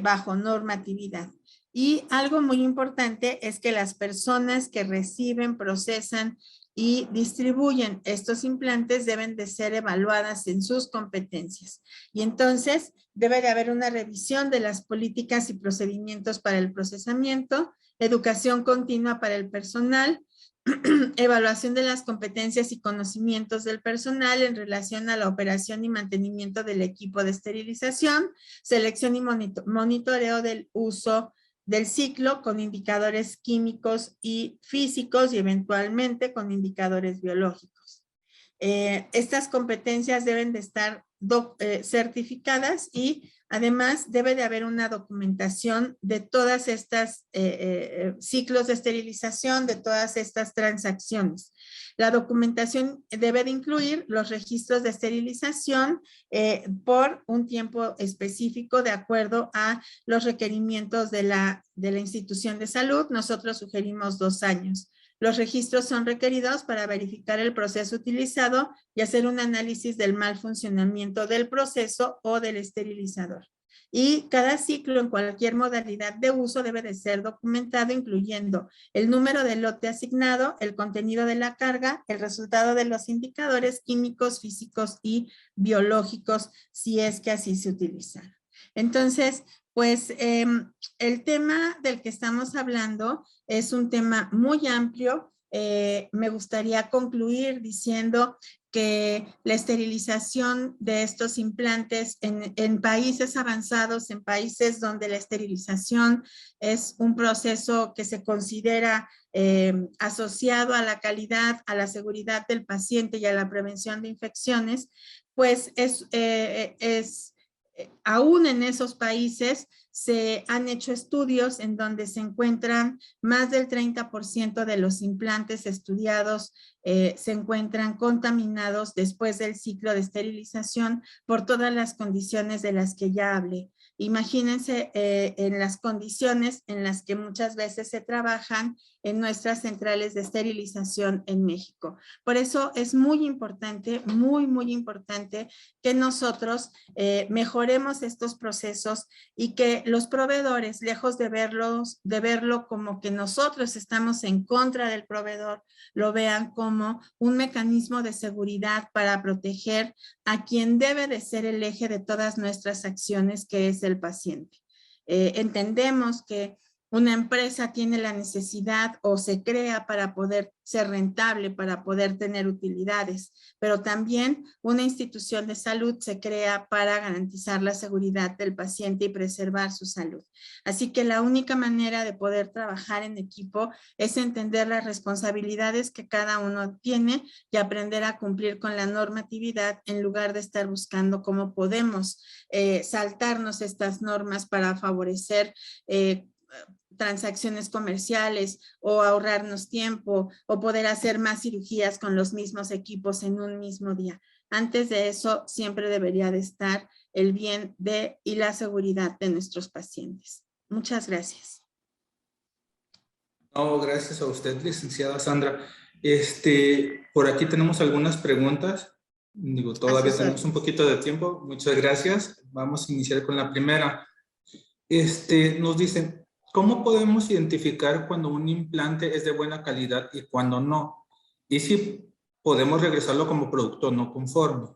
bajo normatividad. Y algo muy importante es que las personas que reciben, procesan y distribuyen estos implantes deben de ser evaluadas en sus competencias. Y entonces debe de haber una revisión de las políticas y procedimientos para el procesamiento, educación continua para el personal, evaluación de las competencias y conocimientos del personal en relación a la operación y mantenimiento del equipo de esterilización, selección y monitoreo del uso del ciclo con indicadores químicos y físicos y eventualmente con indicadores biológicos. Estas competencias deben de estar certificadas y además debe de haber una documentación de todas estas ciclos de esterilización, de todas estas transacciones. La documentación debe de incluir los registros de esterilización por un tiempo específico de acuerdo a los requerimientos de la institución de salud. Nosotros sugerimos 2 años. Los registros son requeridos para verificar el proceso utilizado y hacer un análisis del mal funcionamiento del proceso o del esterilizador. Y cada ciclo en cualquier modalidad de uso debe de ser documentado, incluyendo el número del lote asignado, el contenido de la carga, el resultado de los indicadores químicos, físicos y biológicos, si es que así se utilizan. Entonces, pues el tema del que estamos hablando es un tema muy amplio. Me gustaría concluir diciendo que la esterilización de estos implantes en países avanzados, en países donde la esterilización es un proceso que se considera asociado a la calidad, a la seguridad del paciente y a la prevención de infecciones, pues aún en esos países se han hecho estudios en donde se encuentran más del 30% de los implantes estudiados se encuentran contaminados después del ciclo de esterilización por todas las condiciones de las que ya hablé. Imagínense en las condiciones en las que muchas veces se trabajan en nuestras centrales de esterilización en México. Por eso es muy importante, muy importante que nosotros mejoremos estos procesos y que los proveedores, lejos de verlo como que nosotros estamos en contra del proveedor, lo vean como un mecanismo de seguridad para proteger a quien debe de ser el eje de todas nuestras acciones, que es el paciente. Entendemos que una empresa tiene la necesidad o se crea para poder ser rentable, para poder tener utilidades, pero también una institución de salud se crea para garantizar la seguridad del paciente y preservar su salud. Así que la única manera de poder trabajar en equipo es entender las responsabilidades que cada uno tiene y aprender a cumplir con la normatividad en lugar de estar buscando cómo podemos saltarnos estas normas para favorecer transacciones comerciales o ahorrarnos tiempo o poder hacer más cirugías con los mismos equipos en un mismo día. Antes de eso, siempre debería de estar el bien y la seguridad de nuestros pacientes. Muchas gracias. No, gracias a usted, licenciada Sandra. Por aquí tenemos algunas preguntas. Digo, todavía tenemos un poquito de tiempo. Muchas gracias. Vamos a iniciar con la primera. Nos dicen, ¿cómo podemos identificar cuando un implante es de buena calidad y cuando no? Y si podemos regresarlo como producto no conforme.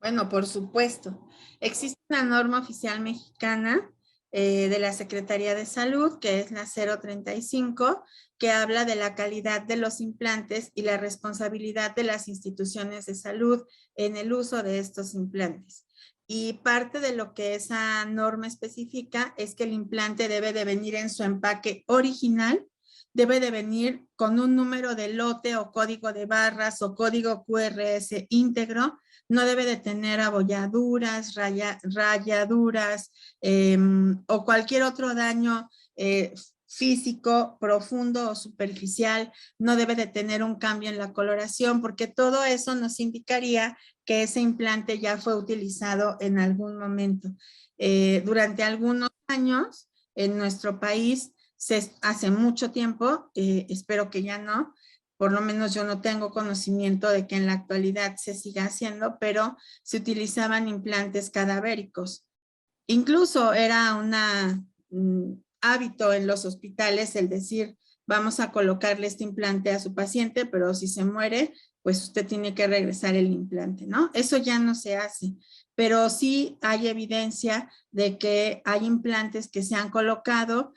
Bueno, por supuesto. Existe una norma oficial mexicana de la Secretaría de Salud, que es la 035, que habla de la calidad de los implantes y la responsabilidad de las instituciones de salud en el uso de estos implantes. Y parte de lo que esa norma especifica es que el implante debe de venir en su empaque original, debe de venir con un número de lote o código de barras o código QRS íntegro, no debe de tener abolladuras, rayaduras o cualquier otro daño físico, profundo o superficial, no debe de tener un cambio en la coloración, porque todo eso nos indicaría que ese implante ya fue utilizado en algún momento. Durante algunos años en nuestro país, hace mucho tiempo, espero que ya no, por lo menos yo no tengo conocimiento de que en la actualidad se siga haciendo, pero se utilizaban implantes cadavéricos. Incluso era un hábito en los hospitales el decir, vamos a colocarle este implante a su paciente, pero si se muere, pues usted tiene que regresar el implante, ¿no? Eso ya no se hace, pero sí hay evidencia de que hay implantes que se han colocado,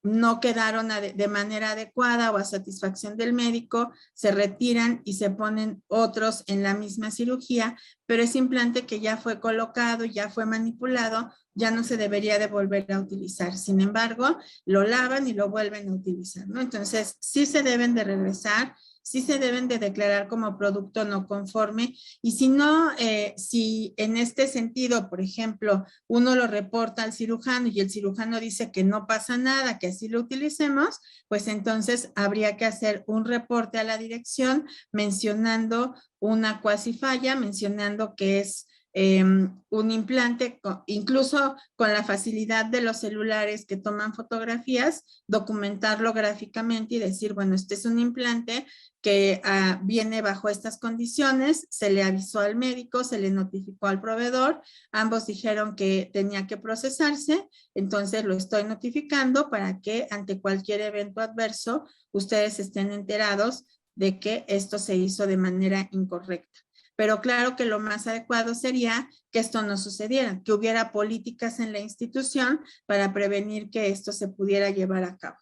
no quedaron de manera adecuada o a satisfacción del médico, se retiran y se ponen otros en la misma cirugía, pero ese implante que ya fue colocado, ya fue manipulado, ya no se debería de volver a utilizar. Sin embargo, lo lavan y lo vuelven a utilizar, ¿no? Entonces, sí se deben de regresar, sí se deben de declarar como producto no conforme, y si no, si en este sentido, por ejemplo, uno lo reporta al cirujano y el cirujano dice que no pasa nada, que así lo utilicemos, pues entonces habría que hacer un reporte a la dirección mencionando una cuasi falla, mencionando que es un implante, incluso con la facilidad de los celulares que toman fotografías, documentarlo gráficamente y decir, bueno, este es un implante que viene bajo estas condiciones, se le avisó al médico, se le notificó al proveedor, ambos dijeron que tenía que procesarse, entonces lo estoy notificando para que ante cualquier evento adverso ustedes estén enterados de que esto se hizo de manera incorrecta. Pero claro que lo más adecuado sería que esto no sucediera, que hubiera políticas en la institución para prevenir que esto se pudiera llevar a cabo.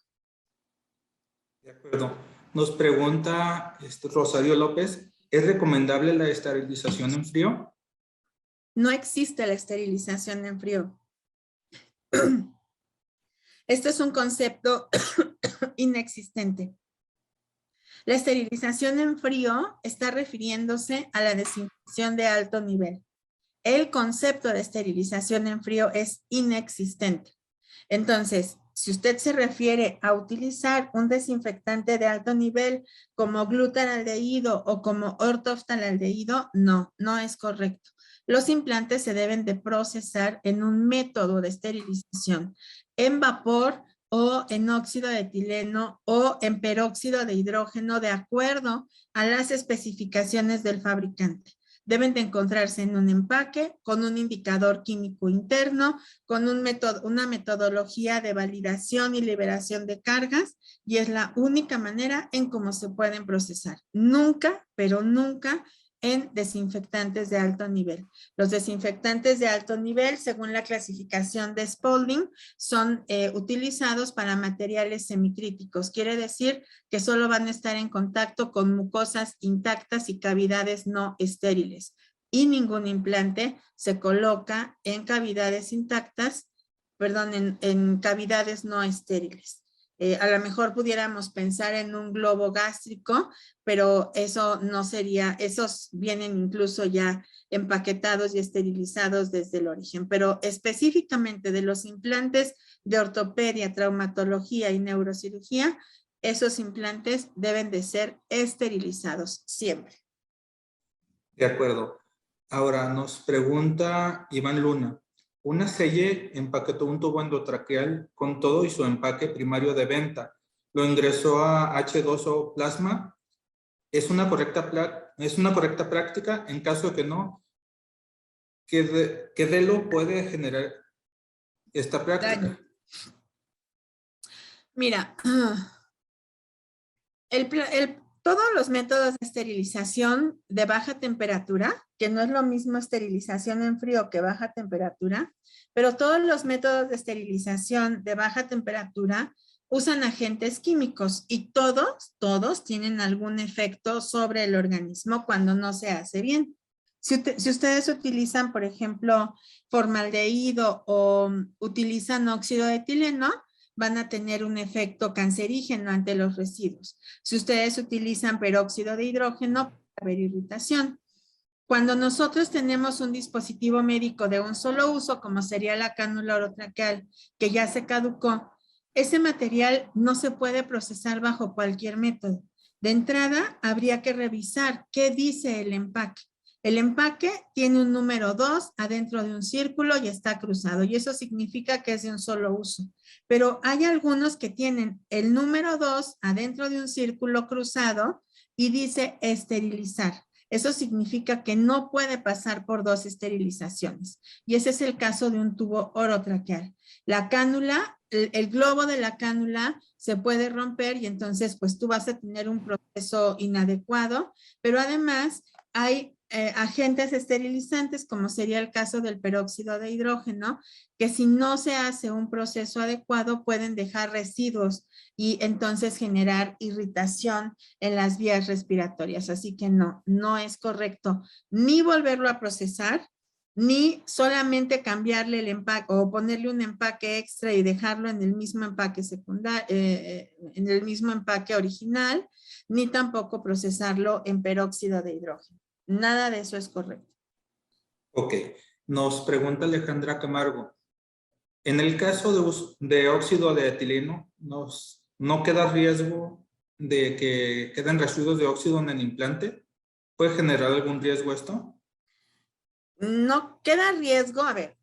De acuerdo. Nos pregunta Rosario López, ¿es recomendable la esterilización en frío? No existe la esterilización en frío. Este es un concepto inexistente. La esterilización en frío está refiriéndose a la desinfección de alto nivel. El concepto de esterilización en frío es inexistente. Entonces, si usted se refiere a utilizar un desinfectante de alto nivel como glutaraldehído o como ortoftalaldehído, no, no es correcto. Los implantes se deben de procesar en un método de esterilización en vapor o en óxido de etileno o en peróxido de hidrógeno de acuerdo a las especificaciones del fabricante. Deben de encontrarse en un empaque con un indicador químico interno, con una metodología de validación y liberación de cargas, y es la única manera en cómo se pueden procesar. Nunca, pero nunca en desinfectantes de alto nivel. Los desinfectantes de alto nivel, según la clasificación de Spalding, son utilizados para materiales semicríticos. Quiere decir que solo van a estar en contacto con mucosas intactas y cavidades no estériles. Y ningún implante se coloca en cavidades intactas, perdón, en cavidades no estériles. A lo mejor pudiéramos pensar en un globo gástrico, pero eso no sería, esos vienen incluso ya empaquetados y esterilizados desde el origen. Pero específicamente de los implantes de ortopedia, traumatología y neurocirugía, esos implantes deben de ser esterilizados siempre. De acuerdo. Ahora nos pregunta Iván Luna. Una selle empaquetó un tubo endotraqueal con todo y su empaque primario de venta. Lo ingresó a H2O plasma. ¿Es una correcta práctica? En caso de que no, ¿qué DELO puede generar esta práctica? Daño. Mira, Todos los métodos de esterilización de baja temperatura, que no es lo mismo esterilización en frío que baja temperatura, pero todos los métodos de esterilización de baja temperatura usan agentes químicos y todos tienen algún efecto sobre el organismo cuando no se hace bien. Si ustedes utilizan, por ejemplo, formaldehído o utilizan óxido de etileno, van a tener un efecto cancerígeno ante los residuos. Si ustedes utilizan peróxido de hidrógeno, puede haber irritación. Cuando nosotros tenemos un dispositivo médico de un solo uso, como sería la cánula orotraqueal, que ya se caducó, ese material no se puede procesar bajo cualquier método. De entrada, habría que revisar qué dice el empaque. El empaque tiene un número 2 adentro de un círculo y está cruzado, y eso significa que es de un solo uso. Pero hay algunos que tienen el número 2 adentro de un círculo cruzado y dice esterilizar. Eso significa que no puede pasar por 2 esterilizaciones. Y ese es el caso de un tubo orotraqueal. La cánula, el globo de la cánula se puede romper y entonces pues tú vas a tener un proceso inadecuado, pero además hay agentes esterilizantes, como sería el caso del peróxido de hidrógeno, que si no se hace un proceso adecuado pueden dejar residuos y entonces generar irritación en las vías respiratorias. Así que no es correcto ni volverlo a procesar, ni solamente cambiarle el empaque o ponerle un empaque extra y dejarlo en el mismo empaque secundario, en el mismo empaque original, ni tampoco procesarlo en peróxido de hidrógeno. Nada de eso es correcto. Ok, nos pregunta Alejandra Camargo. En el caso de óxido de etileno, ¿no queda riesgo de que queden residuos de óxido en el implante? ¿Puede generar algún riesgo esto? No queda riesgo. A ver,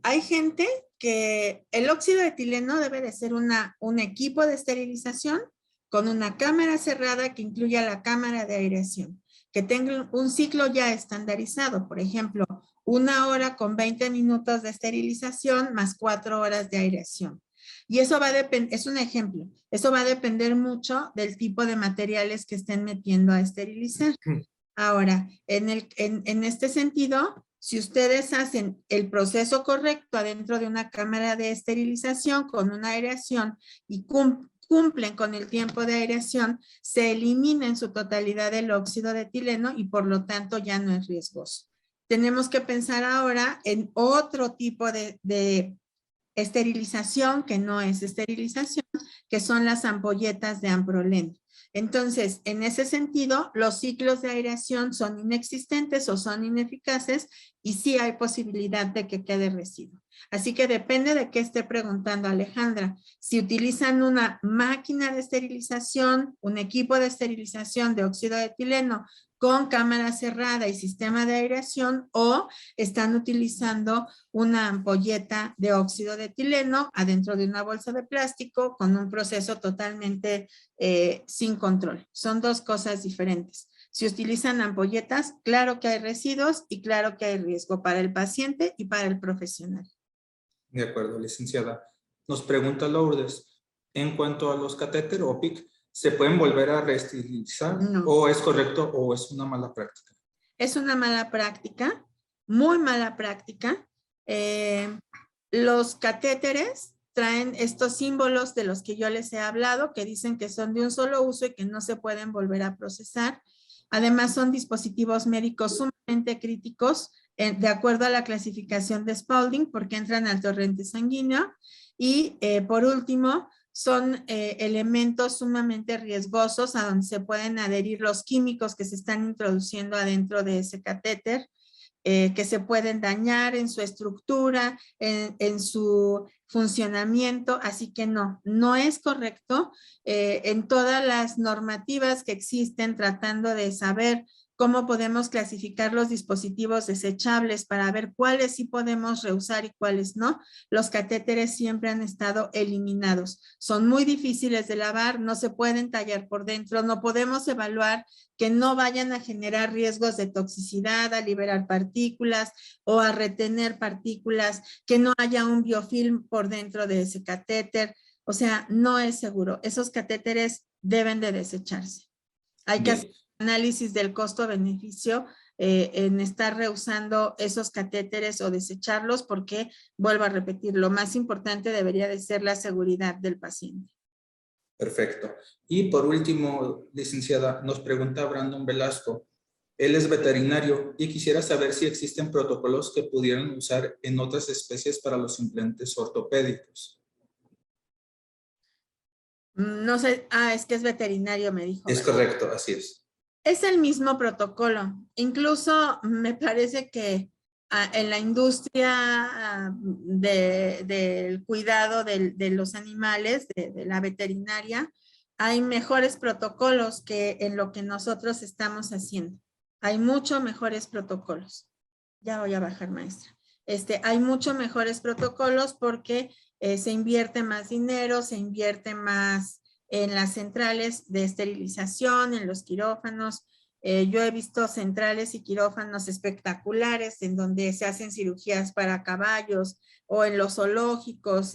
hay gente que el óxido de etileno debe de ser un equipo de esterilización con una cámara cerrada que incluya la cámara de aireación, que tenga un ciclo ya estandarizado, por ejemplo, 1 hora con 20 minutos de esterilización más 4 horas de aireación. Y eso va a depender, es un ejemplo, eso va a depender mucho del tipo de materiales que estén metiendo a esterilizar. Ahora, en este sentido, si ustedes hacen el proceso correcto adentro de una cámara de esterilización con una aireación y cumplen con el tiempo de aireación, se elimina en su totalidad el óxido de etileno y por lo tanto ya no es riesgoso. Tenemos que pensar ahora en otro tipo de esterilización que no es esterilización, que son las ampolletas de amproleno. Entonces, en ese sentido, los ciclos de aireación son inexistentes o son ineficaces y sí hay posibilidad de que quede residuo. Así que depende de qué esté preguntando Alejandra. Si utilizan una máquina de esterilización, un equipo de esterilización de óxido de etileno con cámara cerrada y sistema de aireación, o están utilizando una ampolleta de óxido de etileno adentro de una bolsa de plástico con un proceso totalmente sin control. Son dos cosas diferentes. Si utilizan ampolletas, claro que hay residuos y claro que hay riesgo para el paciente y para el profesional. De acuerdo, licenciada. Nos pregunta Lourdes, en cuanto a los catéter o PIC, ¿se pueden volver a reesterilizar? No. ¿O es correcto o es una mala práctica? Es una mala práctica, muy mala práctica. Los catéteres traen estos símbolos de los que yo les he hablado, que dicen que son de un solo uso y que no se pueden volver a procesar. Además, son dispositivos médicos sumamente críticos, de acuerdo a la clasificación de Spaulding, porque entran al torrente sanguíneo. Y por último, son elementos sumamente riesgosos a donde se pueden adherir los químicos que se están introduciendo adentro de ese catéter, que se pueden dañar en su estructura, en su funcionamiento, así que no es correcto. En todas las normativas que existen tratando de saber cómo podemos clasificar los dispositivos desechables para ver cuáles sí podemos reusar y cuáles no, los catéteres siempre han estado eliminados. Son muy difíciles de lavar, no se pueden tallar por dentro, no podemos evaluar que no vayan a generar riesgos de toxicidad, a liberar partículas o a retener partículas, que no haya un biofilm por dentro de ese catéter. O sea, no es seguro. Esos catéteres deben de desecharse. Hay que hacer análisis del costo-beneficio en estar rehusando esos catéteres o desecharlos, porque, vuelvo a repetir, lo más importante debería de ser la seguridad del paciente. Perfecto. Y por último, licenciada, nos pregunta Brandon Velasco. Él es veterinario y quisiera saber si existen protocolos que pudieran usar en otras especies para los implantes ortopédicos. No sé, es que es veterinario, me dijo. Es correcto, así es. Es el mismo protocolo. Incluso me parece que en la industria del cuidado de los animales, de la veterinaria, hay mejores protocolos que en lo que nosotros estamos haciendo. Hay mucho mejores protocolos. Ya voy a bajar, maestra. Hay mucho mejores protocolos porque se invierte más dinero, se invierte más en las centrales de esterilización, en los quirófanos. Yo he visto centrales y quirófanos espectaculares en donde se hacen cirugías para caballos o en los zoológicos,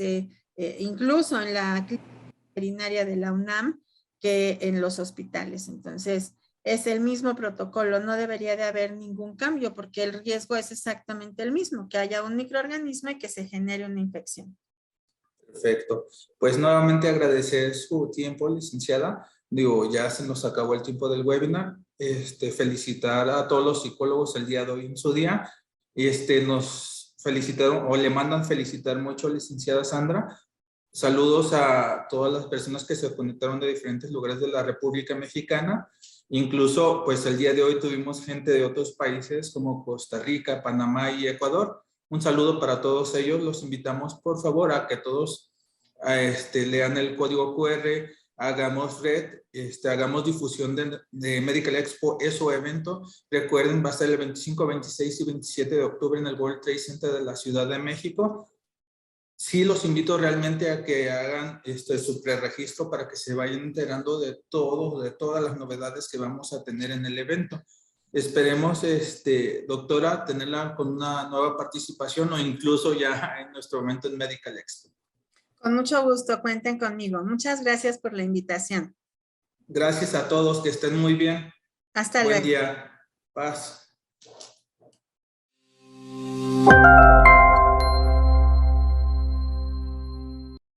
incluso en la clínica veterinaria de la UNAM, que en los hospitales. Entonces, es el mismo protocolo, no debería de haber ningún cambio porque el riesgo es exactamente el mismo, que haya un microorganismo y que se genere una infección. Perfecto. Pues nuevamente agradecer su tiempo, licenciada. Digo, ya se nos acabó el tiempo del webinar. Felicitar a todos los psicólogos el día de hoy en su día. Nos felicitaron o le mandan felicitar mucho, licenciada Sandra. Saludos a todas las personas que se conectaron de diferentes lugares de la República Mexicana. Incluso, pues el día de hoy tuvimos gente de otros países como Costa Rica, Panamá y Ecuador. Un saludo para todos ellos. Los invitamos, por favor, a que todos lean el código QR, hagamos red, hagamos difusión de Medical Expo, eso evento. Recuerden, va a ser el 25, 26 y 27 de octubre en el World Trade Center de la Ciudad de México. Sí, los invito realmente a que hagan su preregistro para que se vayan enterando de todas las novedades que vamos a tener en el evento. Esperemos, doctora, tenerla con una nueva participación o incluso ya en nuestro momento en Medical Expo. Con mucho gusto, cuenten conmigo. Muchas gracias por la invitación. Gracias a todos, que estén muy bien. Hasta luego. Buen día. Paz.